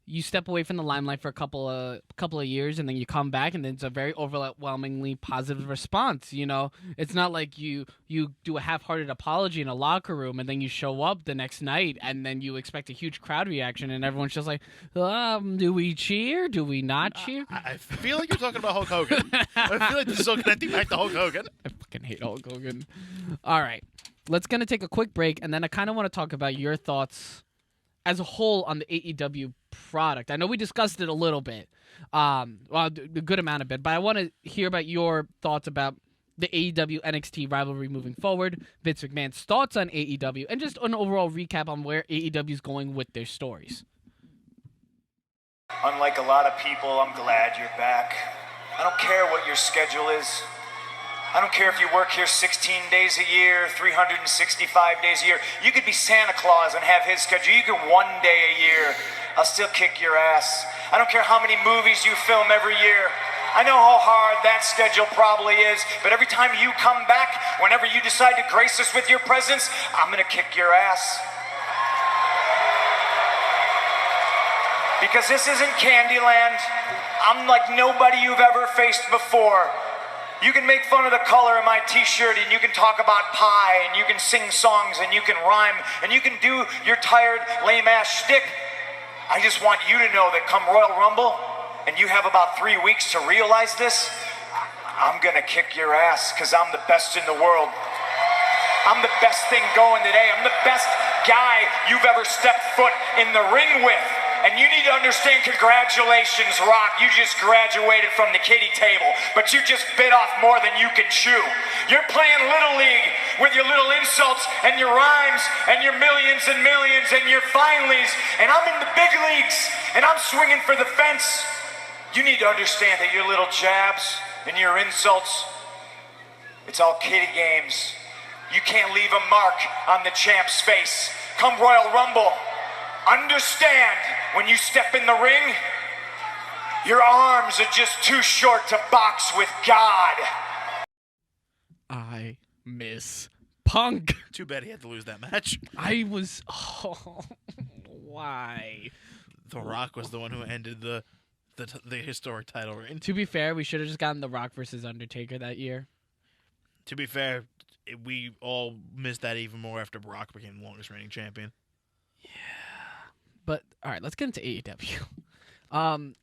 You step away from the limelight for a couple of years, and then you come back, and then it's a very overwhelmingly positive response. It's not like you do a half-hearted apology in a locker room, and then you show up the next night, and then you expect a huge crowd reaction, and everyone's just like, do we cheer? Do we not cheer? I feel like you're talking about Hulk Hogan. I feel like this is all connecting back to Hulk Hogan. I fucking hate Hulk Hogan. All right, let's gonna take a quick break, and then I kind of want to talk about your thoughts as a whole on the AEW product. I know we discussed it a little bit, a good amount of it, but I want to hear about your thoughts about the AEW NXT rivalry moving forward, Vince McMahon's thoughts on AEW, and just an overall recap on where AEW is going with their stories. Unlike a lot of people, I'm glad you're back. I don't care what your schedule is. I don't care if you work here 16 days a year, 365 days a year. You could be Santa Claus and have his schedule. You could one day a year. I'll still kick your ass. I don't care how many movies you film every year. I know how hard that schedule probably is, but every time you come back, whenever you decide to grace us with your presence, I'm gonna kick your ass. Because this isn't Candyland. I'm like nobody you've ever faced before. You can make fun of the color of my t-shirt, and you can talk about pie, and you can sing songs, and you can rhyme, and you can do your tired, lame-ass shtick. I just want you to know that come Royal Rumble, and you have about 3 weeks to realize this, I'm gonna kick your ass, because I'm the best in the world. I'm the best thing going today. I'm the best guy you've ever stepped foot in the ring with. And you need to understand, congratulations, Rock. You just graduated from the kiddie table, but you just bit off more than you can chew. You're playing Little League with your little insults and your rhymes and your millions and millions and your finallys, and I'm in the big leagues, and I'm swinging for the fence. You need to understand that your little jabs and your insults, it's all kiddie games. You can't leave a mark on the champ's face. Come Royal Rumble, understand when you step in the ring, your arms are just too short to box with God. I miss Punk. Too bad he had to lose that match. Why? The Rock was the one who ended the historic title reign. To be fair, we should have just gotten The Rock versus Undertaker that year. To be fair, we all missed that even more after Brock became the longest reigning champion. But all right, let's get into AEW.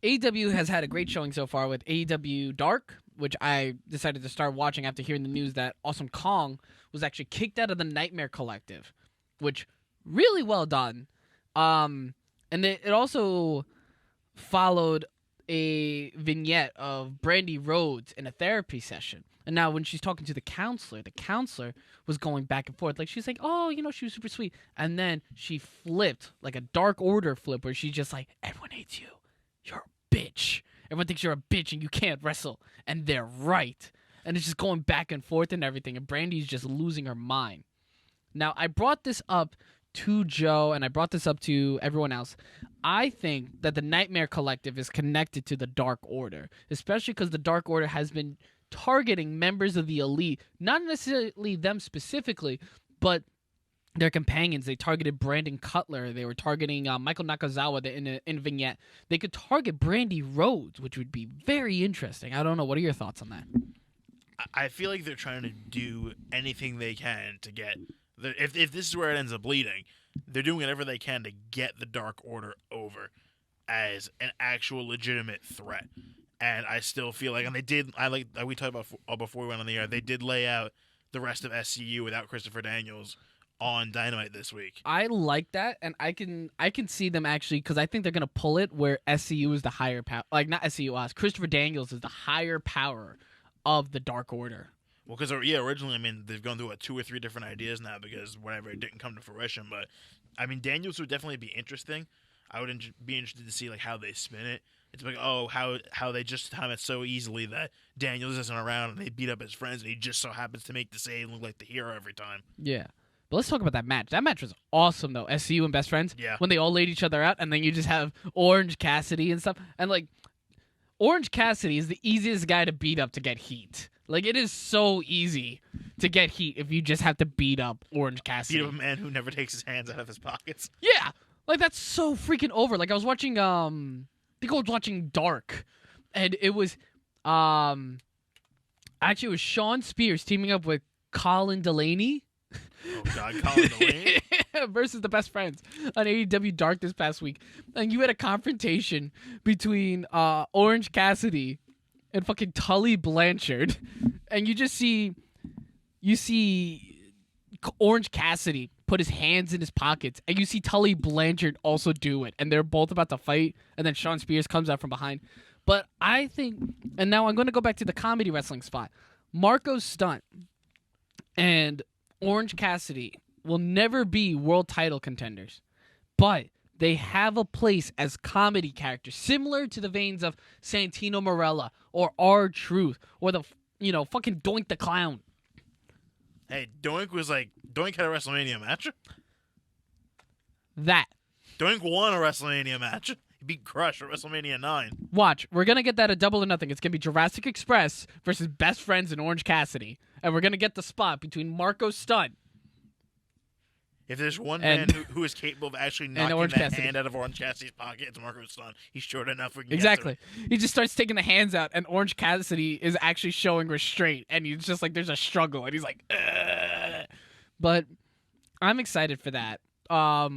AEW has had a great showing so far with AEW Dark, which I decided to start watching after hearing the news that Awesome Kong was actually kicked out of the Nightmare Collective, which really well done. And it also followed a vignette of Brandy Rhodes in a therapy session. And now when she's talking to the counselor was going back and forth. Like, she's like, oh, she was super sweet. And then she flipped, like a Dark Order flip, where she's just like, everyone hates you. You're a bitch. Everyone thinks you're a bitch and you can't wrestle. And they're right. And it's just going back and forth and everything. And Brandy's just losing her mind. Now, I brought this up to Joe, and I brought this up to everyone else. I think that the Nightmare Collective is connected to the Dark Order, especially because the Dark Order has been targeting members of the Elite, not necessarily them specifically, but their companions. They targeted Brandon Cutler. They were targeting Michael Nakazawa in a vignette. They could target Brandy Rhodes, which would be very interesting. I don't know. What are your thoughts on that? I feel like they're trying to do anything they can to get... If this is where it ends up leading, they're doing whatever they can to get the Dark Order over as an actual legitimate threat. And I still feel like, and they did, we talked about before we went on the air, they did lay out the rest of SCU without Christopher Daniels on Dynamite this week. I like that, and I can see them actually, because I think they're going to pull it where SCU is the higher power, like not SCU, Christopher Daniels is the higher power of the Dark Order. Well, because, originally, they've gone through 2 or 3 different ideas now because whatever, it didn't come to fruition. But, Daniels would definitely be interesting. I would be interested to see, how they spin it. It's like, how they just time it so easily that Daniels isn't around and they beat up his friends and he just so happens to make the save and look like the hero every time. Yeah. But let's talk about that match. That match was awesome, though. SCU and Best Friends. Yeah. When they all laid each other out, and then you just have Orange Cassidy and stuff. And, Orange Cassidy is the easiest guy to beat up to get heat. It is so easy to get heat if you just have to beat up Orange Cassidy. Beat up a man who never takes his hands out of his pockets. Yeah. That's so freaking over. I was watching, I think I was watching Dark. And it was, actually it was Sean Spears teaming up with Colin Delaney. Oh, God, Colin Delaney? Versus the Best Friends on AEW Dark this past week. And you had a confrontation between Orange Cassidy and fucking Tully Blanchard. And you see Orange Cassidy put his hands in his pockets, and you see Tully Blanchard also do it. And they're both about to fight, and then Sean Spears comes out from behind. But I think, and now I'm going to go back to the comedy wrestling spot. Marco Stunt and Orange Cassidy will never be world title contenders, but they have a place as comedy characters, similar to the veins of Santino Marella or R-Truth or the, fucking Doink the Clown. Hey, Doink had a WrestleMania match. That. Doink won a WrestleMania match. He beat Crush at WrestleMania 9. Watch, we're going to get that at Double or Nothing. It's going to be Jurassic Express versus Best Friends and Orange Cassidy. And we're going to get the spot between Marco Stunt. If there's one man who is capable of actually knocking that hand out of Orange Cassidy's pocket, it's Marco Stunt. He's short enough. We can Exactly. He just starts taking the hands out, and Orange Cassidy is actually showing restraint, and he's just there's a struggle, and he's like, ugh. But I'm excited for that.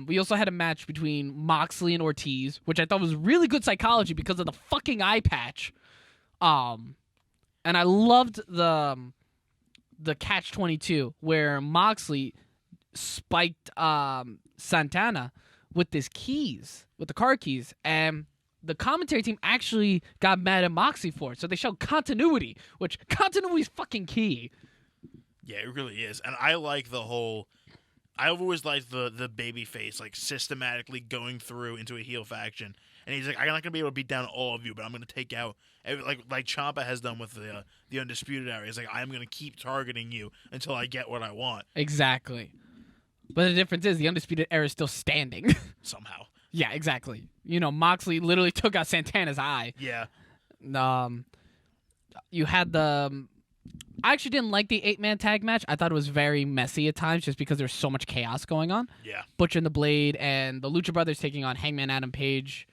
We also had a match between Moxley and Ortiz, which I thought was really good psychology because of the fucking eye patch. And I loved the catch-22 where Moxley spiked Santana with the car keys, and the commentary team actually got mad at Moxley for it. So they showed continuity, which continuity is fucking key. Yeah, it really is. And I like the whole... I've always liked the baby face, like, systematically going through into a heel faction. And he's like, I'm not going to be able to beat down all of you, but I'm going to take out... Like Ciampa has done with the Undisputed Era. He's like, I'm going to keep targeting you until I get what I want. Exactly. But the difference is the Undisputed Era is still standing. Somehow. Yeah, exactly. You know, Moxley literally took out Santana's eye. Yeah. You had the... I actually didn't like the 8-man tag match. I thought it was very messy at times just because there's so much chaos going on. Yeah. Butcher and the Blade and the Lucha Brothers taking on Hangman Adam Page,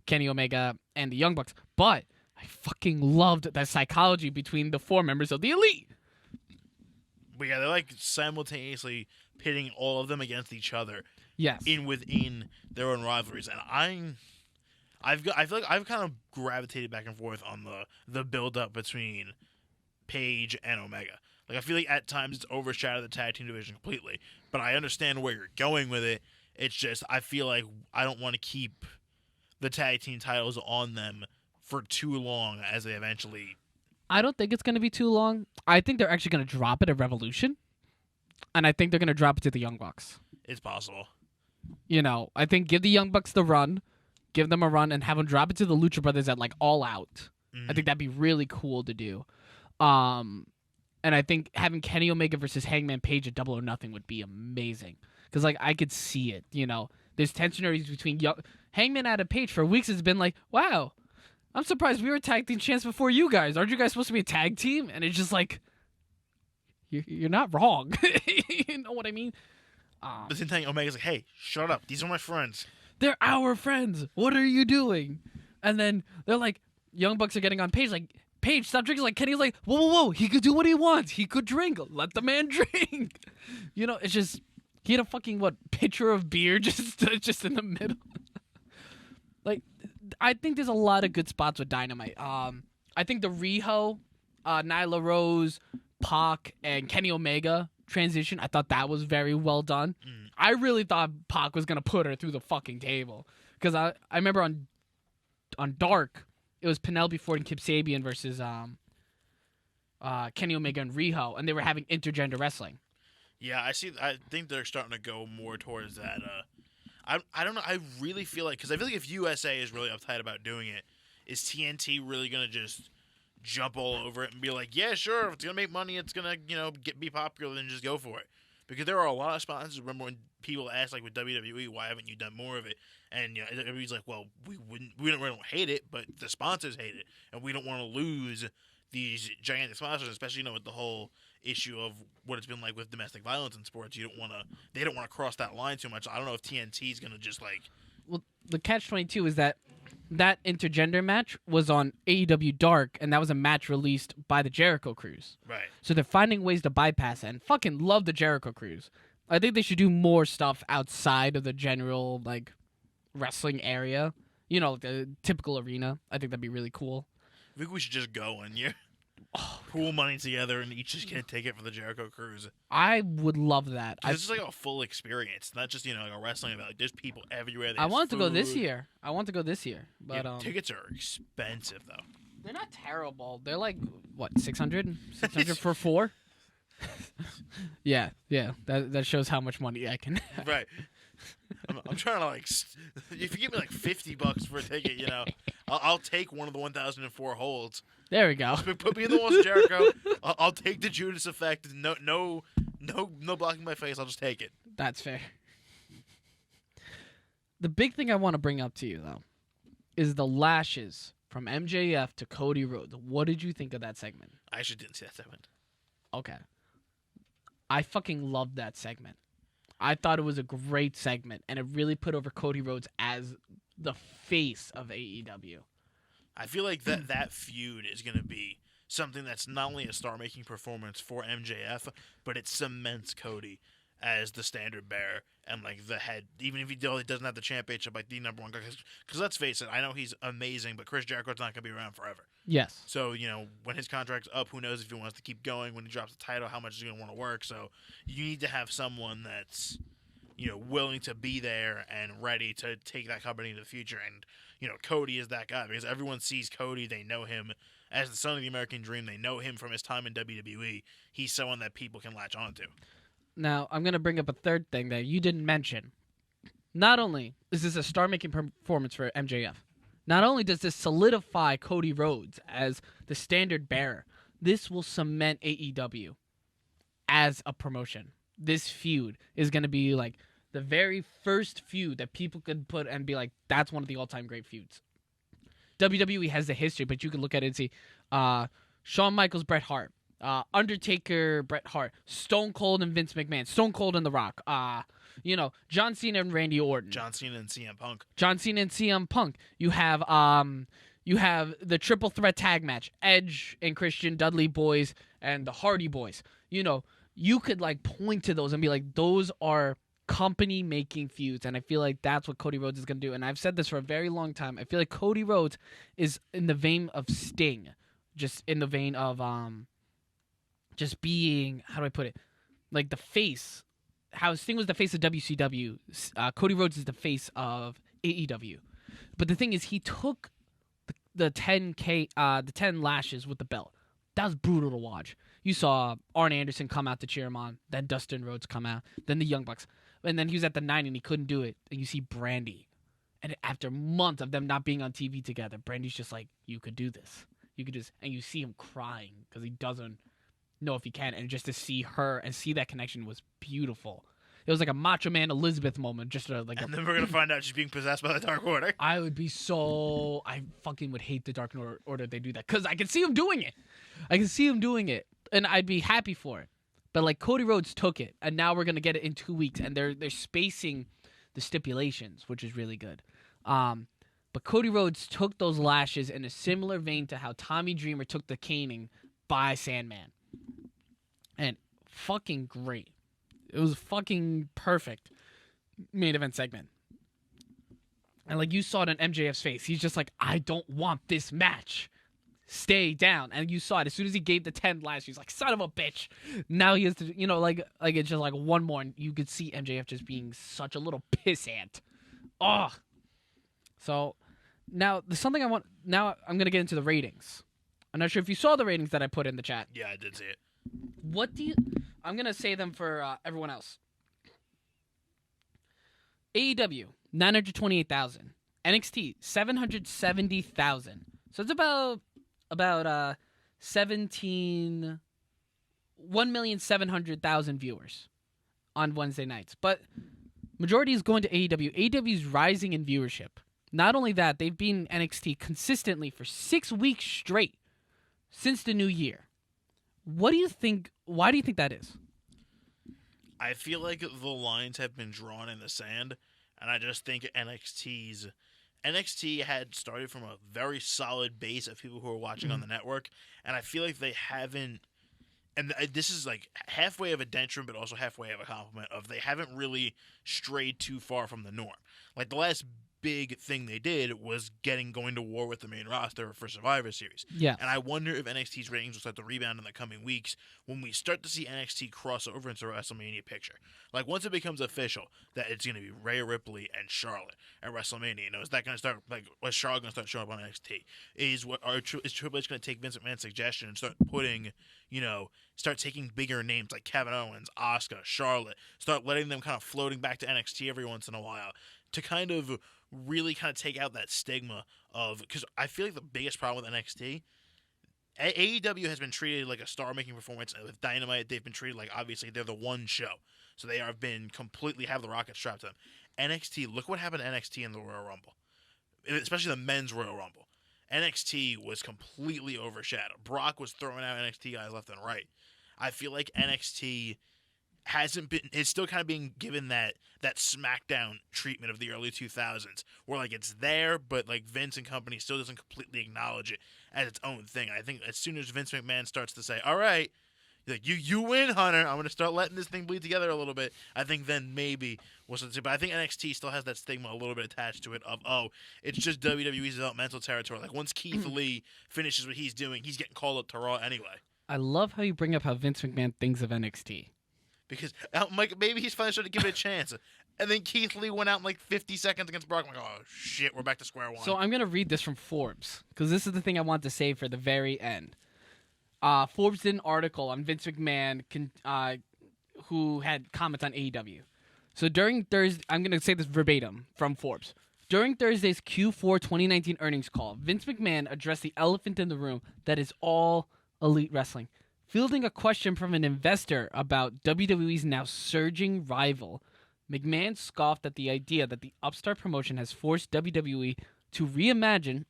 Kenny Omega, and the Young Bucks. But I fucking loved that psychology between the 4 members of the Elite. But yeah, they're like simultaneously pitting all of them against each other. Yes. Within their own rivalries. And I feel like I've kind of gravitated back and forth on the build up between Page and Omega. Like, I feel like at times it's overshadowed the tag team division completely, but I understand where you're going with it. It's just I feel like I don't want to keep the tag team titles on them for too long as they eventually... I don't think it's going to be too long. I think they're actually going to drop it at Revolution, and I think they're going to drop it to the Young Bucks. It's possible. You know, I think give the Young Bucks the run, give them a run, and have them drop it to the Lucha Brothers at, like, All Out. I think that'd be really cool to do. And I think having Kenny Omega versus Hangman Page at Double or Nothing would be amazing. Because, like, I could see it, you know. There's tension between Hangman Adam Page for weeks has been like, wow, I'm surprised we were tag team champs before you guys. Aren't you guys supposed to be a tag team? And it's just like, you're not wrong. You know what I mean? The same thing, Omega's like, hey, shut up. These are my friends. They're our friends. What are you doing? And then they're like, Young Bucks are getting on Page, like, Page, stop drinking. Like, Kenny's like, whoa. He could do what he wants. He could drink. Let the man drink. You know, it's just, he had a fucking, pitcher of beer just in the middle. Like, I think there's a lot of good spots with Dynamite. I think the Riho, Nyla Rose, Pac, and Kenny Omega transition, I thought that was very well done. I really thought Pac was going to put her through the fucking table. Because I remember on Dark, it was Penelope Ford and Kip Sabian versus Kenny Omega and Riho, and they were having intergender wrestling. Yeah, I see. I think they're starting to go more towards that. I don't know. I really feel like, because I feel like if USA is really uptight about doing it, is TNT really gonna just jump all over it and be like, yeah, sure, if it's gonna make money, it's gonna be popular, then just go for it. Because there are a lot of sponsors. Remember when people asked, like, with WWE, why haven't you done more of it? And everybody's like, well, we don't hate it, but the sponsors hate it, and we don't want to lose these gigantic sponsors, especially with the whole issue of what it's been like with domestic violence in sports. They don't want to cross that line too much. I don't know if TNT is gonna just like. Well, the catch-22 is that intergender match was on AEW Dark, and that was a match released by the Jericho Cruise. Right. So they're finding ways to bypass it, and fucking love the Jericho Cruise. I think they should do more stuff outside of the general, like, wrestling area. You know, the typical arena. I think that'd be really cool. I think we should just go and pool money together and each just get a ticket for the Jericho Cruise. I would love that. It's just like a full experience, not just like a wrestling event. Like, there's people everywhere. I wanted to go this year. But tickets are expensive though. They're not terrible. They're like what, 600 for 4. Yeah. That shows how much money I can have. Right. I'm trying to if you give me like $50 for a ticket, I'll take one of the 1004 holds. There we go. Put me in the walls of Jericho. I'll take the Judas effect. No blocking my face. I'll just take it. That's fair. The big thing I want to bring up to you though is the lashes from MJF to Cody Rhodes. What did you think of that segment? I actually didn't see that segment. Okay. I fucking loved that segment. I thought it was a great segment, and it really put over Cody Rhodes as the face of AEW. I feel like that feud is going to be something that's not only a star-making performance for MJF, but it cements Cody as the standard bearer and like the head, even if he doesn't have the championship, like the number one guy. Because let's face it, I know he's amazing, but Chris Jericho's not going to be around forever. Yes. So, when his contract's up, who knows if he wants to keep going. When he drops the title, how much is he going to want to work. So you need to have someone that's, willing to be there and ready to take that company into the future. And, Cody is that guy because everyone sees Cody. They know him as the son of the American Dream. They know him from his time in WWE. He's someone that people can latch onto. Now, I'm going to bring up a third thing that you didn't mention. Not only is this a star-making performance for MJF, not only does this solidify Cody Rhodes as the standard bearer, this will cement AEW as a promotion. This feud is going to be like the very first feud that people could put and be like, that's one of the all-time great feuds. WWE has the history, but you can look at it and see Shawn Michaels, Bret Hart, Undertaker, Bret Hart, Stone Cold and Vince McMahon, Stone Cold and The Rock, John Cena and Randy Orton, John Cena and CM Punk. You have the triple threat tag match, Edge and Christian, Dudley Boys and the Hardy Boys. You could like point to those and be like, those are company making feuds, and I feel like that's what Cody Rhodes is going to do. And I've said this for a very long time. I feel like Cody Rhodes is in the vein of Sting, just in the vein of just being, how do I put it, like the face. How Sting was the face of WCW, Cody Rhodes is the face of AEW. But the thing is, he took the 10 lashes with the belt. That was brutal to watch. You saw Arn Anderson come out to cheer him on, then Dustin Rhodes come out, then the Young Bucks, and then he was at the 9 and he couldn't do it. And you see Brandy, and after months of them not being on TV together, Brandy's just like, you could do this. You could just, and you see him crying because he doesn't know if he can, and just to see her and see that connection was beautiful. It was like a Macho Man Elizabeth moment, and then we're gonna find out she's being possessed by the Dark Order. I fucking would hate the Dark Order if they do that, because I can see him doing it, and I'd be happy for it. But like Cody Rhodes took it, and now we're gonna get it in 2 weeks, and they're spacing the stipulations, which is really good. But Cody Rhodes took those lashes in a similar vein to how Tommy Dreamer took the caning by Sandman. And fucking great. It was fucking perfect main event segment. And like you saw it on MJF's face. He's just like, I don't want this match. Stay down. And you saw it. As soon as he gave the 10 lash, he's like, son of a bitch. Now he has to, like it's just like one more. And you could see MJF just being such a little pissant. Oh. So now there's something I want. Now I'm going to get into the ratings. I'm not sure if you saw the ratings that I put in the chat. Yeah, I did see it. I'm going to say them for everyone else. AEW, 928,000. NXT, 770,000. So it's about 1,700,000 viewers on Wednesday nights. But majority is going to AEW. AEW is rising in viewership. Not only that, they've been in NXT consistently for 6 weeks straight since the new year. What do you think? Why do you think that is? I feel like the lines have been drawn in the sand, and I just think NXT had started from a very solid base of people who are watching on the network, and I feel like they haven't. And this is like halfway of a detriment, but also halfway of a compliment. They haven't really strayed too far from the norm. Like the last big thing they did was going to war with the main roster for Survivor Series. Yeah. And I wonder if NXT's ratings will start to rebound in the coming weeks when we start to see NXT cross over into the WrestleMania picture. Like once it becomes official that it's going to be Rhea Ripley and Charlotte at WrestleMania, is that going to start, like, was Charlotte going to start showing up on NXT? Is Triple H going to take Vince McMahon's suggestion and start putting, start taking bigger names like Kevin Owens, Asuka, Charlotte, start letting them kind of floating back to NXT every once in a while to kind of really kind of take out that stigma of, because I feel like the biggest problem with NXT, AEW has been treated like a star-making performance. With Dynamite, they've been treated like, obviously, they're the one show. So they have been completely have the rocket strapped to them. NXT, look what happened to NXT in the Royal Rumble. Especially the men's Royal Rumble. NXT was completely overshadowed. Brock was throwing out NXT guys left and right. I feel like NXT it's still kind of being given that SmackDown treatment of the early 2000s, where like it's there, but like Vince and company still doesn't completely acknowledge it as its own thing. And I think as soon as Vince McMahon starts to say, all right, like you win, Hunter, I'm going to start letting this thing bleed together a little bit, I think then maybe we'll start to see. But I think NXT still has that stigma a little bit attached to it of, it's just WWE's developmental territory. Like once Keith Lee finishes what he's doing, he's getting called up to Raw anyway. I love how you bring up how Vince McMahon thinks of NXT. Because Mike, maybe he's finally starting to give it a chance. And then Keith Lee went out in like 50 seconds against Brock. I'm like, oh, shit, we're back to square one. So I'm going to read this from Forbes because this is the thing I want to say for the very end. Forbes did an article on Vince McMahon who had comments on AEW. So during Thursday, I'm going to say this verbatim from Forbes. During Thursday's Q4 2019 earnings call, Vince McMahon addressed the elephant in the room that is all Elite Wrestling. Fielding a question from an investor about WWE's now surging rival, McMahon scoffed at the idea that the upstart promotion has forced WWE to reimagine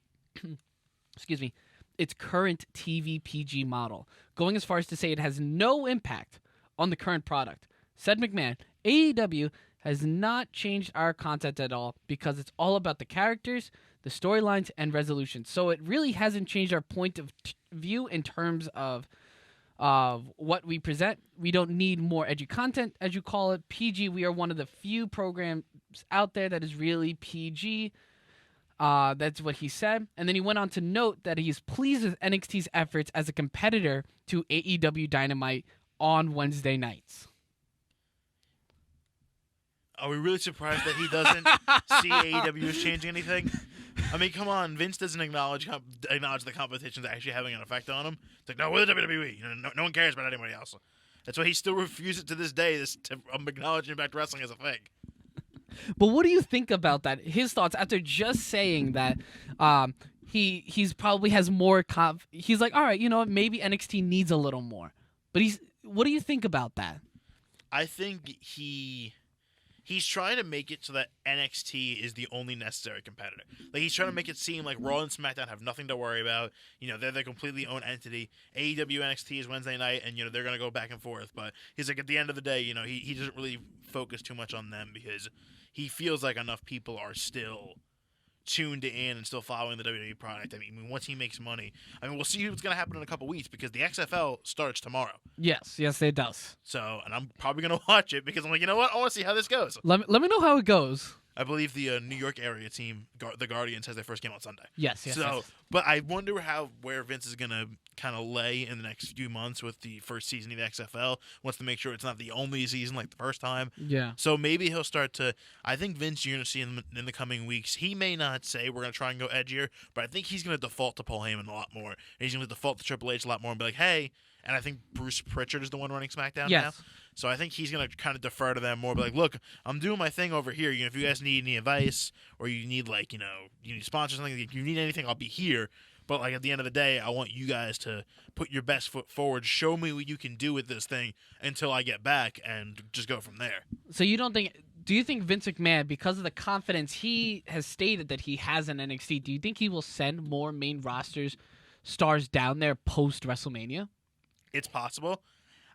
its current TV PG model, going as far as to say it has no impact on the current product. Said McMahon, AEW has not changed our content at all because it's all about the characters, the storylines, and resolution. So it really hasn't changed our point of view in terms of what we present. We don't need more edgy content, as you call it. PG, we are one of the few programs out there that is really PG. That's what he said. And then he went on to note that he's pleased with NXT's efforts as a competitor to AEW Dynamite on Wednesday nights. Are we really surprised that he doesn't see AEW as changing anything? I mean, come on. Vince doesn't acknowledge the competition's actually having an effect on him. It's like, no, we're the WWE. You know, no one cares about anybody else. That's why he still refuses to this day to acknowledge Impact Wrestling as a thing. But what do you think about that? His thoughts after just saying that he's probably has more he's like, all right, you know what, maybe NXT needs a little more. But what do you think about that? I think he's trying to make it so that NXT is the only necessary competitor. Like, he's trying to make it seem like Raw and SmackDown have nothing to worry about. You know, they're their completely own entity. AEW NXT is Wednesday night, and, you know, they're going to go back and forth. But he's like, at the end of the day, you know, he doesn't really focus too much on them because he feels like enough people are still tuned in and still following the WWE product. I mean, once he makes money, I mean, we'll see what's going to happen in a couple weeks because the XFL starts tomorrow. Yes, it does. So, and I'm probably going to watch it because I'm like, you know what? I want to see how this goes. Let me know how it goes. I believe the New York area team, the Guardians, has their first game on Sunday. Yes. But I wonder where Vince is going to kind of lay in the next few months with the first season of the XFL. Wants to make sure it's not the only season like the first time. Yeah. So maybe he'll start to. I think Vince, you're going to see in the coming weeks. He may not say we're going to try and go edgier, but I think he's going to default to Paul Heyman a lot more. And he's going to default to Triple H a lot more and be like, hey. And I think Bruce Pritchard is the one running SmackDown now. So I think he's going to kind of defer to them more. Be like, look, I'm doing my thing over here. You know, if you guys need any advice or you need, like, you know, you need sponsors or something, if you need anything, I'll be here. But, like, at the end of the day, I want you guys to put your best foot forward. Show me what you can do with this thing until I get back and just go from there. So do you think Vince McMahon, because of the confidence he has stated that he has in NXT, do you think he will send more main rosters stars down there post WrestleMania? It's possible.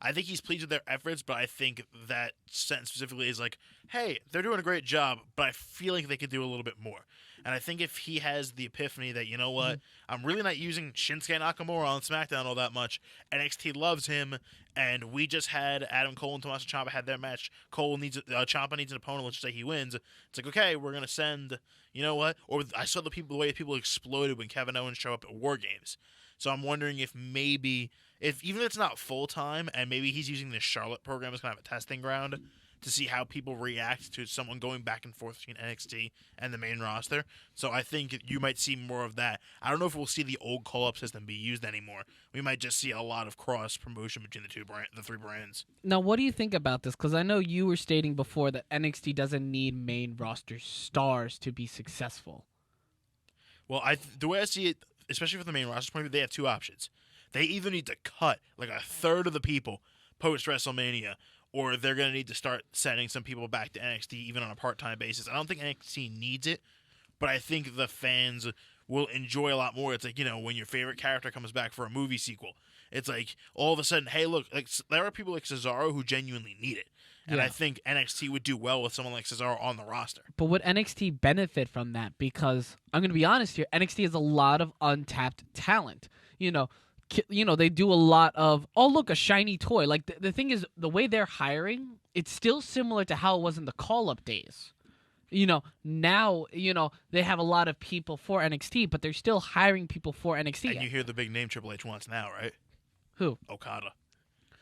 I think he's pleased with their efforts, but I think that sentence specifically is like, hey, they're doing a great job, but I feel like they could do a little bit more. And I think if he has the epiphany that, you know what, I'm really not using Shinsuke Nakamura on SmackDown all that much. NXT loves him, and we just had Adam Cole and Tommaso Ciampa had their match. Ciampa needs an opponent. Let's just say he wins. It's like, okay, we're gonna send. You know what? Or I saw the way people exploded when Kevin Owens showed up at War Games. So I'm wondering if maybe, even if it's not full time, and maybe he's using the Charlotte program as kind of a testing ground to see how people react to someone going back and forth between NXT and the main roster. So I think you might see more of that. I don't know if we'll see the old call-up system be used anymore. We might just see a lot of cross promotion between the three brands. Now, what do you think about this? Because I know you were stating before that NXT doesn't need main roster stars to be successful. Well, the way I see it, especially for the main roster point of view, they have two options. They either need to cut like a third of the people post WrestleMania, or they're going to need to start sending some people back to NXT even on a part-time basis. I don't think NXT needs it, but I think the fans will enjoy a lot more. It's like, you know, when your favorite character comes back for a movie sequel, it's like all of a sudden, hey, look, like there are people like Cesaro who genuinely need it. And I think NXT would do well with someone like Cesaro on the roster. But would NXT benefit from that? Because I'm going to be honest here, NXT has a lot of untapped talent. You know, they do a lot of, oh, look, a shiny toy. Like, the thing is, the way they're hiring, it's still similar to how it was in the call-up days. You know, now, you know, they have a lot of people for NXT, but they're still hiring people for NXT. And you hear the big name Triple H wants now, right? Who? Okada.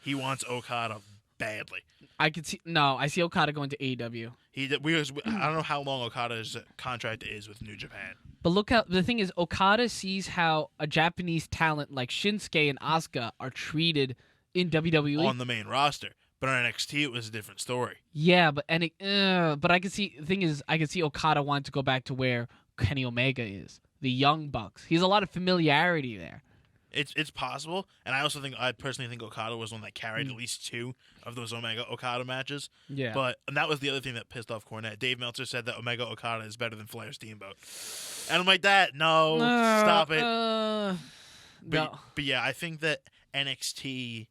He wants Okada badly. I see Okada going to AEW. I don't know how long Okada's contract is with New Japan. But look how the thing is, Okada sees how a Japanese talent like Shinsuke and Asuka are treated in WWE. On the main roster. But on NXT, it was a different story. Yeah, but I can see the thing is I can see Okada wanting to go back to where Kenny Omega is, the Young Bucks. He's a lot of familiarity there. It's possible, and I personally think Okada was one that carried at least 2 of those Omega Okada matches. Yeah. And that was the other thing that pissed off Cornette. Dave Meltzer said that Omega Okada is better than Flair Steamboat, and I'm like, no, stop it. No. But yeah, I think that NXT.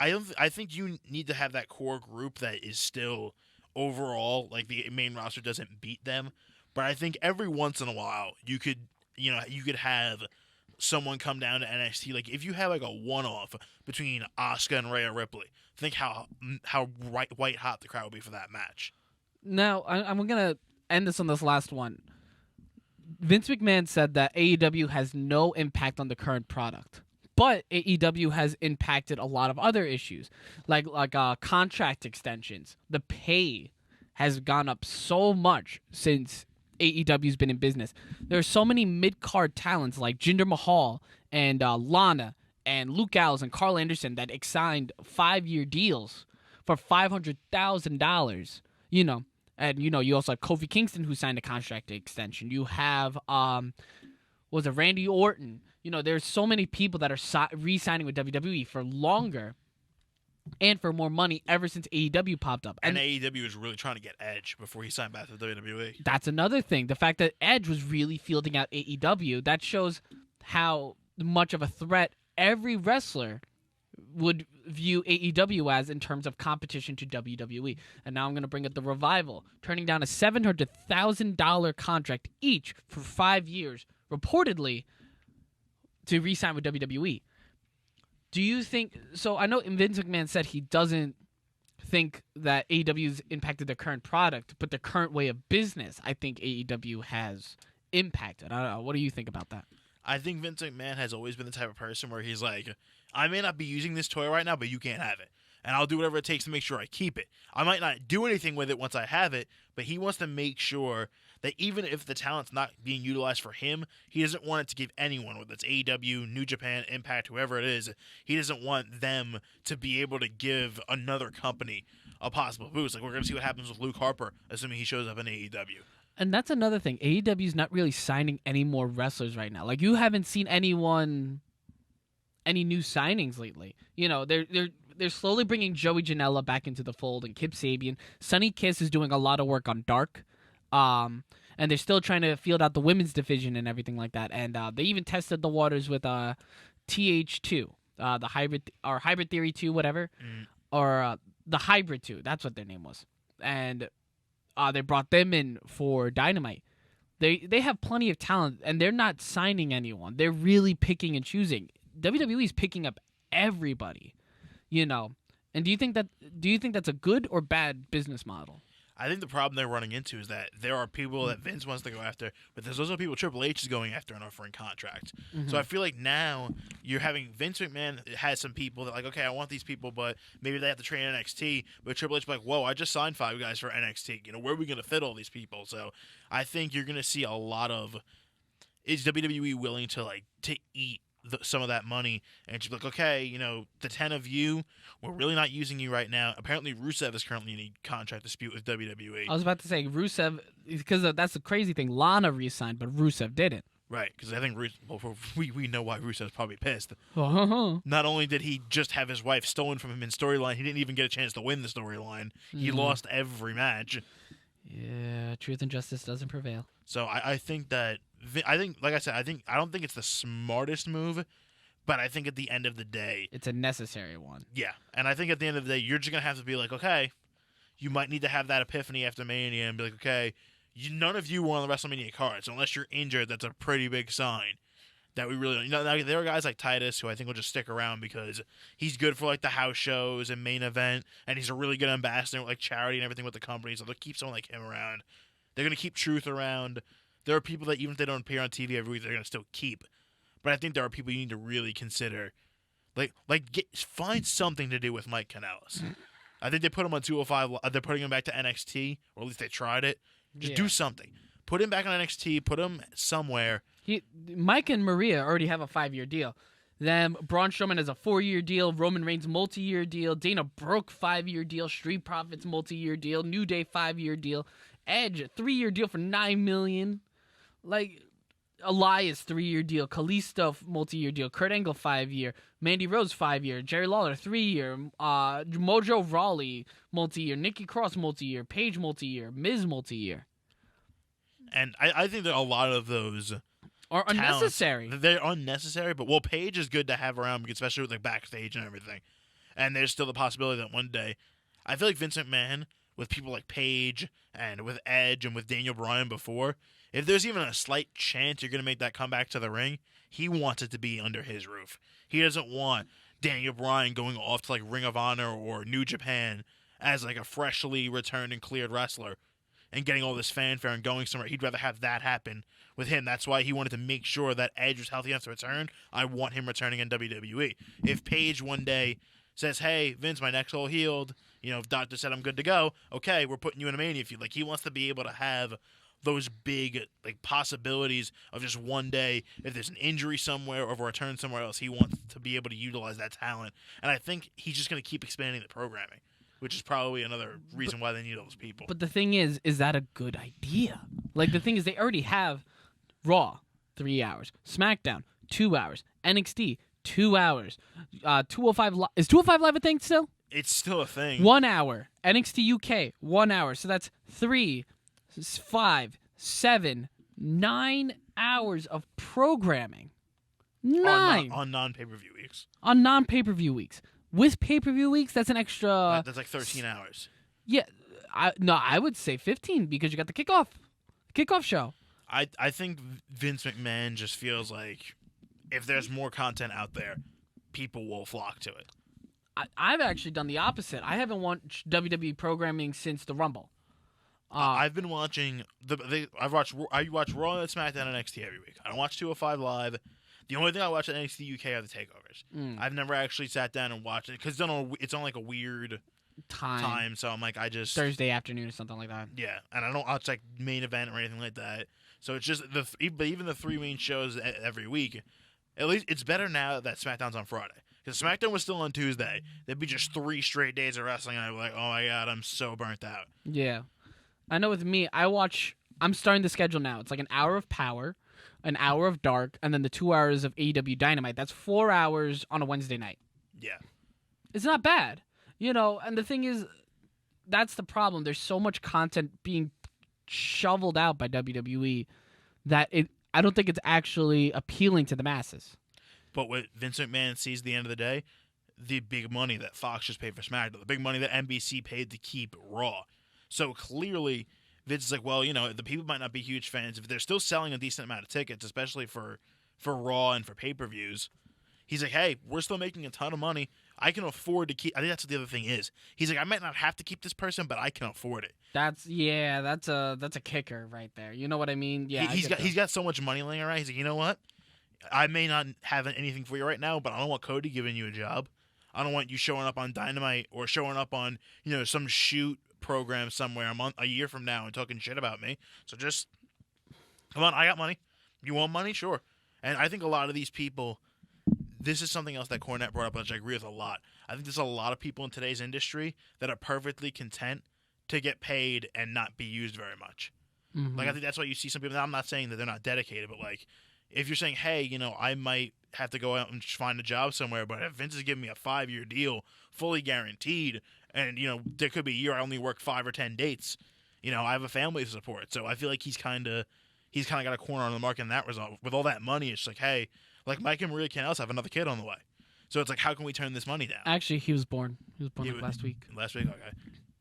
I think you need to have that core group that is still overall like the main roster doesn't beat them, but I think every once in a while you could have someone come down to NXT. Like if you have like a one-off between Asuka and Rhea Ripley, think how white hot the crowd would be for that match. Now I'm gonna end this on this last one. Vince McMahon said that AEW has no impact on the current product. But AEW has impacted a lot of other issues, like contract extensions. The pay has gone up so much since AEW's been in business. There are so many mid-card talents like Jinder Mahal and Lana and Luke Gallows and Carl Anderson that signed 5-year deals for $500,000. And you also have Kofi Kingston who signed a contract extension. You have Randy Orton. There's so many people that are re-signing with WWE for longer and for more money ever since AEW popped up. And AEW was really trying to get Edge before he signed back to WWE. That's another thing. The fact that Edge was really fielding out AEW, that shows how much of a threat every wrestler would view AEW as in terms of competition to WWE. And now I'm going to bring up the Revival, turning down a $700,000 contract each for 5 years, reportedly, to re-sign with WWE. Do you think... So I know Vince McMahon said he doesn't think that AEW's impacted their current product, but the current way of business, I think AEW has impacted. I don't know. What do you think about that? I think Vince McMahon has always been the type of person where he's like, I may not be using this toy right now, but you can't have it. And I'll do whatever it takes to make sure I keep it. I might not do anything with it once I have it, but he wants to make sure that even if the talent's not being utilized for him, he doesn't want it to give anyone, whether it's AEW, New Japan, Impact, whoever it is, he doesn't want them to be able to give another company a possible boost. Like, we're going to see what happens with Luke Harper, assuming he shows up in AEW. And that's another thing. AEW's not really signing any more wrestlers right now. Like, you haven't seen any new signings lately. They're slowly bringing Joey Janela back into the fold and Kip Sabian. Sonny Kiss is doing a lot of work on Dark. And they're still trying to field out the women's division and everything like that. And they even tested the waters with TH2, the Hybrid Theory 2, whatever, or the Hybrid 2. That's what their name was. And they brought them in for Dynamite. They have plenty of talent, and they're not signing anyone. They're really picking and choosing. WWE's picking up everybody, And do you think that's a good or bad business model? I think the problem they're running into is that there are people that Vince wants to go after, but there's also people Triple H is going after and offering contracts. Mm-hmm. So I feel like now you're having Vince McMahon has some people that like, okay, I want these people, but maybe they have to train NXT. But Triple H is like, whoa, I just signed 5 guys for NXT. Where are we going to fit all these people? So I think you're going to see a lot of, is WWE willing to eat some of that money and just be like, okay, the 10 of you, we're really not using you right now. Apparently Rusev is currently in a contract dispute with WWE. I was about to say Rusev, because that's the crazy thing. Lana re-signed, but Rusev didn't. Right, because I think we know why Rusev's probably pissed. Uh-huh. Not only did he just have his wife stolen from him in storyline, he didn't even get a chance to win the storyline. He lost every match. Yeah, truth and justice doesn't prevail. So I think that like I said, I don't think it's the smartest move, but I think at the end of the day, it's a necessary one. Yeah, and I think at the end of the day, you're just gonna have to be like, okay, you might need to have that epiphany after Mania and be like, okay, none of you were on the WrestleMania cards unless you're injured. That's a pretty big sign that we really now there are guys like Titus who I think will just stick around because he's good for the house shows and main event, and he's a really good ambassador with charity and everything with the company. So they'll keep someone like him around. They're gonna keep Truth around. There are people that even if they don't appear on TV every week, they're going to still keep. But I think there are people you need to really consider. Find something to do with Mike Kanellis. I think they put him on 205. They're putting him back to NXT, or at least they tried it. Just do something. Put him back on NXT. Put him somewhere. Mike and Maria already have a 5-year deal. Then Braun Strowman has a 4-year deal. Roman Reigns multi-year deal. Dana Brooke 5-year deal. Street Profits multi-year deal. New Day 5-year deal. Edge 3-year deal for $9 million. Like Elias 3-year deal. Kalisto multi-year deal. Kurt Angle 5-year. Mandy Rose 5-year. Jerry Lawler 3-year. Mojo Rawley multi-year. Nikki Cross multi-year. Paige multi-year. Miz multi-year. And I think that a lot of those Are unnecessary. They're unnecessary, but Paige is good to have around, especially with like backstage and everything. And there's still the possibility that one day, I feel like Vince McMahon, with people like Paige and with Edge and with Daniel Bryan before, if there's even a slight chance you're going to make that comeback to the ring, he wants it to be under his roof. He doesn't want Daniel Bryan going off to like Ring of Honor or New Japan as like a freshly returned and cleared wrestler and getting all this fanfare and going somewhere. He'd rather have that happen with him. That's why he wanted to make sure that Edge was healthy enough to return. I want him returning in WWE. If Paige one day says, hey, Vince, my neck's all healed, doctor said I'm good to go, okay, we're putting you in a Mania feud. Like, he wants to be able to have those big like possibilities of just one day, if there's an injury somewhere or a return somewhere else, he wants to be able to utilize that talent. And I think he's just going to keep expanding the programming, which is probably another reason why they need all those people. But the thing is that a good idea? Like, the thing is, they already have Raw, 3 hours. SmackDown, 2 hours. NXT, 2 hours. 205 Live. Is 205 Live a thing still? It's still a thing. 1 hour. NXT UK, 1 hour. So that's 3, 5, 7, 9 hours of programming. 9. On non-pay-per-view weeks. On non-pay-per-view weeks. With pay-per-view weeks, that's an extra... That's like 13 hours. Yeah. I would say 15 because you got the kickoff show. I think Vince McMahon just feels like if there's more content out there, people will flock to it. I've actually done the opposite. I haven't watched WWE programming since the Rumble. I've been watching I watch Raw and SmackDown and NXT every week. I don't watch 205 Live. The only thing I watch at NXT UK are the takeovers. I've never actually sat down and watched it because it's on like a weird time. So I'm like, I just Thursday afternoon or something like that. Yeah, and I don't watch like main event or anything like that. So it's just but even the 3 main shows every week. At least it's better now that SmackDown's on Friday. Because SmackDown was still on Tuesday. There'd be just 3 straight days of wrestling, and I'd be like, oh my god, I'm so burnt out. Yeah. I know with me, I'm starting the schedule now. It's like an hour of Power, an hour of Dark, and then the 2 hours of AEW Dynamite. That's 4 hours on a Wednesday night. Yeah. It's not bad. And the thing is, that's the problem. There's so much content being shoveled out by WWE that I don't think it's actually appealing to the masses. But what Vince McMahon sees at the end of the day, the big money that Fox just paid for SmackDown, the big money that NBC paid to keep Raw. So clearly, Vince is like, well, the people might not be huge fans. If they're still selling a decent amount of tickets, especially for Raw and for pay-per-views, he's like, hey, we're still making a ton of money. I can afford to keep... I think that's what the other thing is. He's like, I might not have to keep this person, but I can afford it. That's a kicker right there. You know what I mean? Yeah, he's got so much money laying around. He's like, you know what? I may not have anything for you right now, but I don't want Cody giving you a job. I don't want you showing up on Dynamite or showing up on some shoot program somewhere a year from now and talking shit about me. So just come on, I got money. You want money? Sure. And I think a lot of these people, this is something else that Cornette brought up, which I agree with a lot. I think there's a lot of people in today's industry that are perfectly content to get paid and not be used very much. Mm-hmm. Like, I think that's why you see some people. Now, I'm not saying that they're not dedicated, but like, if you're saying, hey, I might have to go out and find a job somewhere, but if Vince is giving me a 5-year deal, fully guaranteed, and there could be a year I only work 5 or 10 dates, I have a family to support, so I feel like he's kind of got a corner on the market in that result. With all that money, it's like, hey, like Mike and Maria Kanellis have another kid on the way, so it's like, how can we turn this money down? Actually, he was born like last week. Last week, okay.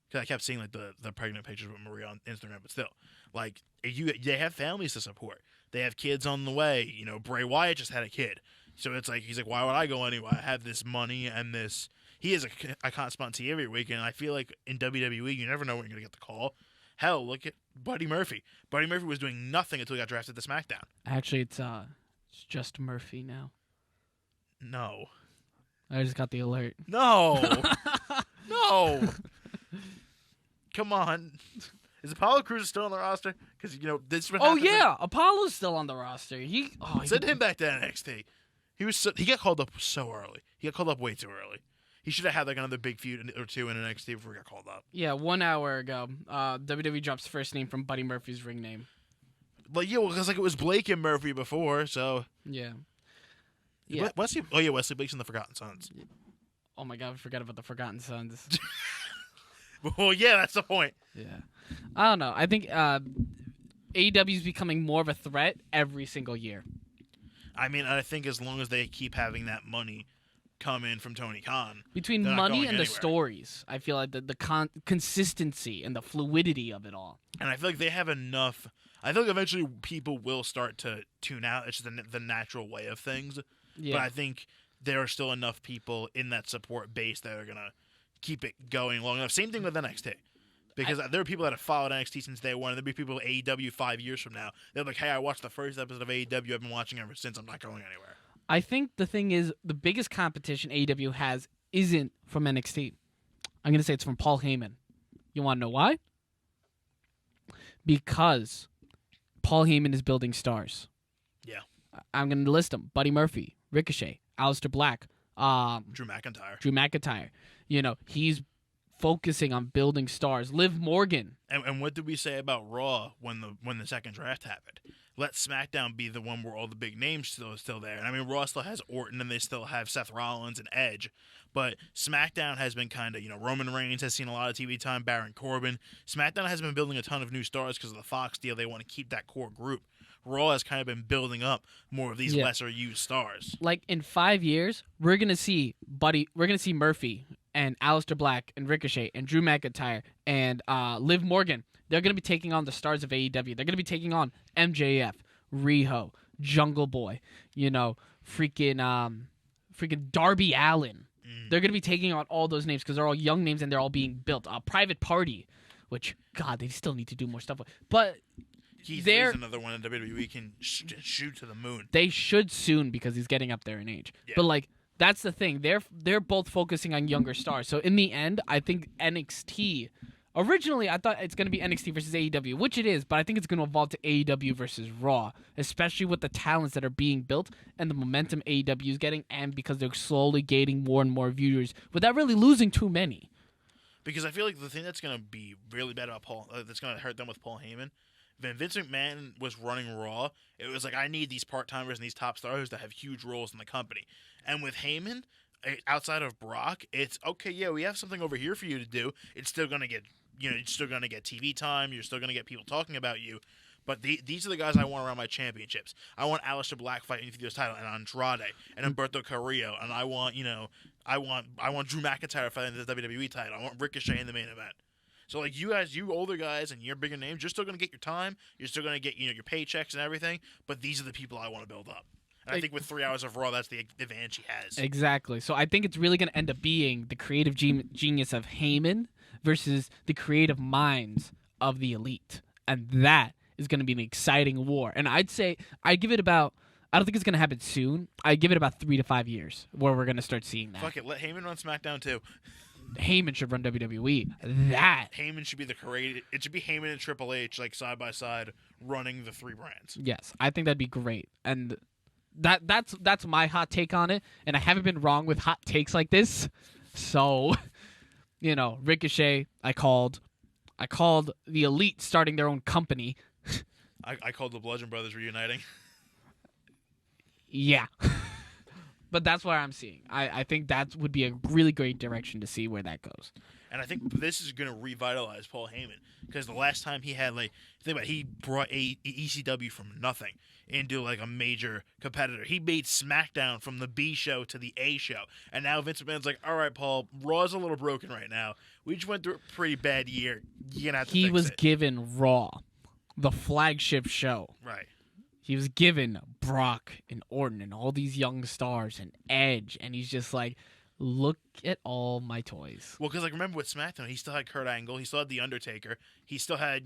Because I kept seeing like the pregnant pictures with Maria on Instagram, but still, like they have families to support. They have kids on the way. Bray Wyatt just had a kid. So it's like, he's like, why would I go anywhere? I have this money and this. He is a constant TV every week, and I feel like in WWE, you never know when you're going to get the call. Hell, look at Buddy Murphy. Buddy Murphy was doing nothing until he got drafted to SmackDown. Actually, it's just Murphy now. No. I just got the alert. No. No. come on. Is Apollo Crews still on the roster? Because, this is what Oh happens. yeah, Apollo's still on the roster. Send him back to NXT. He got called up so early. He got called up way too early. He should have had like another big feud or two in NXT before he got called up. Yeah, 1 hour ago, WWE drops first name from Buddy Murphy's ring name. Like, yeah, because it was Blake and Murphy before, so. Yeah. Yeah. Wesley Blake's in the Forgotten Sons. Oh my God, I forgot about the Forgotten Sons. Well, yeah, that's the point. Yeah. I don't know. I think AEW is becoming more of a threat every single year. I mean, I think as long as they keep having that money come in from Tony Khan. Between they're not money going and the anywhere. stories, I feel like the consistency and the fluidity of it all. And I feel like they have enough. I feel like eventually people will start to tune out. It's just the natural way of things. Yeah. But I think there are still enough people in that support base that are going to keep it going long enough. Same thing with NXT. Because there are people that have followed NXT since day one. There'll be people at AEW 5 years from now. They're like, hey, I watched the first episode of AEW. I've been watching ever since. I'm not going anywhere. I think the thing is, the biggest competition AEW has isn't from NXT. I'm going to say it's from Paul Heyman. You want to know why? Because Paul Heyman is building stars. Yeah. I'm going to list them. Buddy Murphy, Ricochet, Aleister Black, Drew McIntyre. Drew McIntyre. He's focusing on building stars. Liv Morgan. And what did we say about Raw when the second draft happened? Let SmackDown be the one where all the big names still there. And I mean, Raw still has Orton, and they still have Seth Rollins and Edge. But SmackDown has been kind of, Roman Reigns has seen a lot of TV time, Baron Corbin. SmackDown has been building a ton of new stars because of the Fox deal. They want to keep that core group. Raw has kind of been building up more of these lesser used stars. Like in 5 years, we're gonna see Murphy and Aleister Black and Ricochet and Drew McIntyre and Liv Morgan. They're gonna be taking on the stars of AEW. They're gonna be taking on MJF, Riho, Jungle Boy, freaking Darby Allin. They're gonna be taking on all those names because they're all young names and they're all being built. Private Party, which God, they still need to do more stuff with. But Keith Lee's another one in WWE can shoot to the moon. they should soon because he's getting up there in age. Yeah. But that's the thing. They're both focusing on younger stars. So in the end, I think NXT. Originally, I thought it's going to be NXT versus AEW, which it is, but I think it's going to evolve to AEW versus Raw, especially with the talents that are being built and the momentum AEW is getting, and because they're slowly gaining more and more viewers without really losing too many. Because I feel like the thing that's going to be really bad about that's going to hurt them with Paul Heyman, when Vince McMahon was running Raw, it was like, I need these part-timers and these top stars that have huge roles in the company. And with Heyman, outside of Brock, it's, okay, yeah, we have something over here for you to do. It's still going to get, you're still going to get TV time. You're still going to get people talking about you. But these are the guys I want around my championships. I want Aleister Black fighting for this title, and Andrade, and Humberto Carrillo, and I want Drew McIntyre fighting the WWE title. I want Ricochet in the main event. So, like, you older guys and your bigger names, you're still going to get your time. You're still going to get, your paychecks and everything. But these are the people I want to build up. And I think with 3 hours of Raw, that's the advantage he has. Exactly. So I think it's really going to end up being the creative genius of Heyman versus the creative minds of the Elite. And that is going to be an exciting war. And I'd give it about, I don't think it's going to happen soon. I'd give it about 3 to 5 years where we're going to start seeing that. Fuck it. Let Heyman run SmackDown, too. Heyman should run WWE. That. Heyman should be the creative. It should be Heyman and Triple H, like, side by side, running the 3 brands. Yes. I think that'd be great. And that's my hot take on it. And I haven't been wrong with hot takes like this. So, Ricochet, I called the Elite starting their own company. I called the Bludgeon Brothers reuniting. Yeah. But that's what I'm seeing. I think that would be a really great direction to see where that goes. And I think this is going to revitalize Paul Heyman. Because the last time he had, he brought ECW from nothing into, a major competitor. He made SmackDown from the B show to the A show. And now Vince McMahon's like, all right, Paul, Raw's a little broken right now. We just went through a pretty bad year. You're going to have to fix it. He was given Raw, the flagship show. Right. He was given Brock and Orton and all these young stars and Edge. And he's just like, look at all my toys. Well, because remember with SmackDown, he still had Kurt Angle, he still had The Undertaker, he still had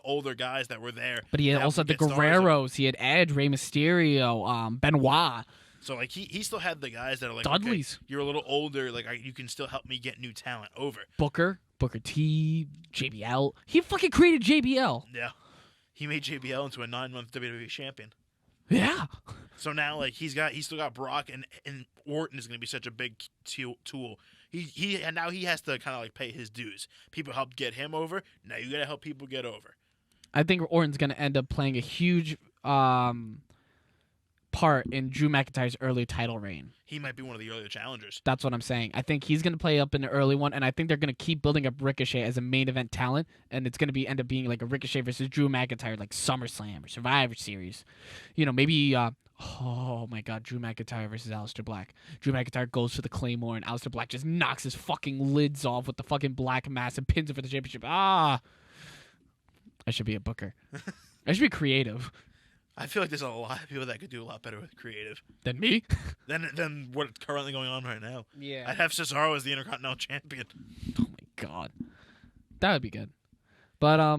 older guys that were there. But he had also had the Guerreros, he had Edge, Rey Mysterio, Benoit. So he still had the guys that are like, Dudleys. okay, you're a little older, you can still help me get new talent over. Booker Booker T, JBL. He fucking created JBL. Yeah. He made JBL into a 9-month WWE champion. Yeah. So now, like, he's still got Brock, and Orton is going to be such a big tool. And now he has to kind of like pay his dues. People helped get him over. Now you got to help people get over. I think Orton's going to end up playing a huge part in Drew McIntyre's early title reign. He might be one of the earlier challengers. That's what I'm saying. I think he's going to play up in the early one, and I think they're going to keep building up Ricochet as a main event talent, and it's going to end up being like a Ricochet versus Drew McIntyre, like SummerSlam or Survivor Series. You know, maybe, oh my God, Drew McIntyre versus Aleister Black. Drew McIntyre goes for the Claymore, and Aleister Black just knocks his fucking lids off with the fucking black mass and pins him for the championship. I should be a booker. I should be creative. I feel like there's a lot of people that could do a lot better with creative Than me? than what's currently going on right now. Yeah. I'd have Cesaro as the Intercontinental Champion. Oh my God. That would be good. But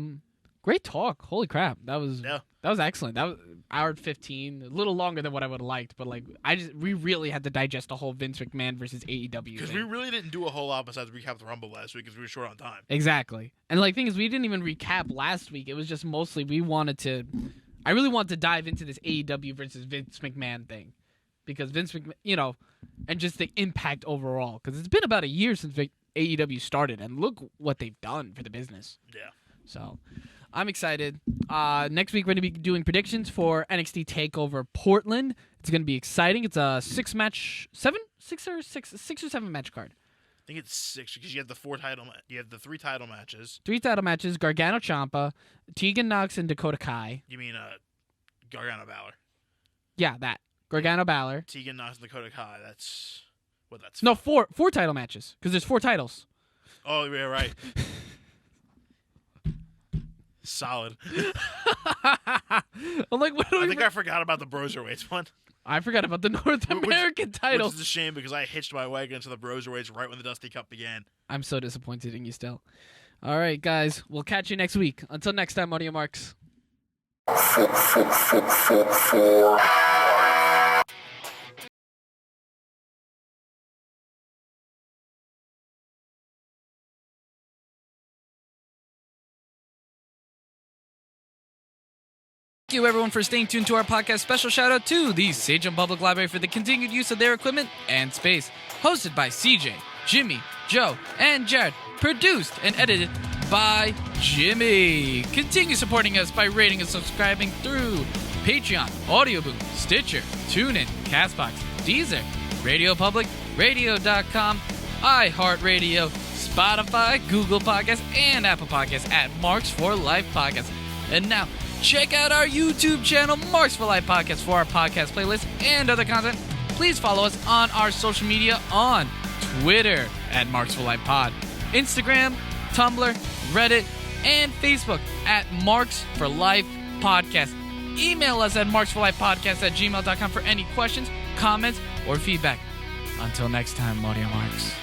great talk. Holy crap. That was excellent. That was hour 15, a little longer than what I would have liked, but like we really had to digest the whole Vince McMahon versus AEW Because thing. we really didn't do a whole lot besides recap the Rumble last week because we were short on time. Exactly. And like thing is we didn't even recap last week. It was just mostly I really wanted to dive into this AEW versus Vince McMahon thing. Because Vince McMahon, and just the impact overall. Because it's been about a year since AEW started, and look what they've done for the business. Yeah. So, I'm excited. Next week, we're going to be doing predictions for NXT TakeOver Portland. It's going to be exciting. It's a six or seven match card. I think it's 6 because you have the 3 title matches. 3 title matches: Gargano Ciampa, Tegan Nox, and Dakota Kai. You mean Gargano Balor? Yeah, that Gargano Balor. Tegan Nox and Dakota Kai. That's what that's. No, four title matches because there's 4 titles. Oh, yeah, right. Solid. I'm like, what do I think I forgot about the Broserweights one. I forgot about the North American title. Which is a shame because I hitched my wagon into the Broserweights right when the Dusty Cup began. I'm so disappointed in you still. All right, guys. We'll catch you next week. Until next time, Audio Marks. Thank you, everyone, for staying tuned to our podcast. Special shout out to the Sagem Public Library for the continued use of their equipment and space. Hosted by CJ, Jimmy, Joe, and Jared. Produced and edited by Jimmy. Continue supporting us by rating and subscribing through Patreon, Audioboom, Stitcher, TuneIn, CastBox, Deezer, Radio Public, Radio.com, iHeartRadio, Spotify, Google Podcasts, and Apple Podcasts at Marks for Life Podcast. And now, check out our YouTube channel, Marks for Life Podcast, for our podcast playlist and other content. Please follow us on our social media on Twitter at Marks for Life Pod, Instagram, Tumblr, Reddit, and Facebook at Marks for Life Podcast. Email us at marksforlifepodcast@gmail.com for any questions, comments, or feedback. Until next time, Audio Marks.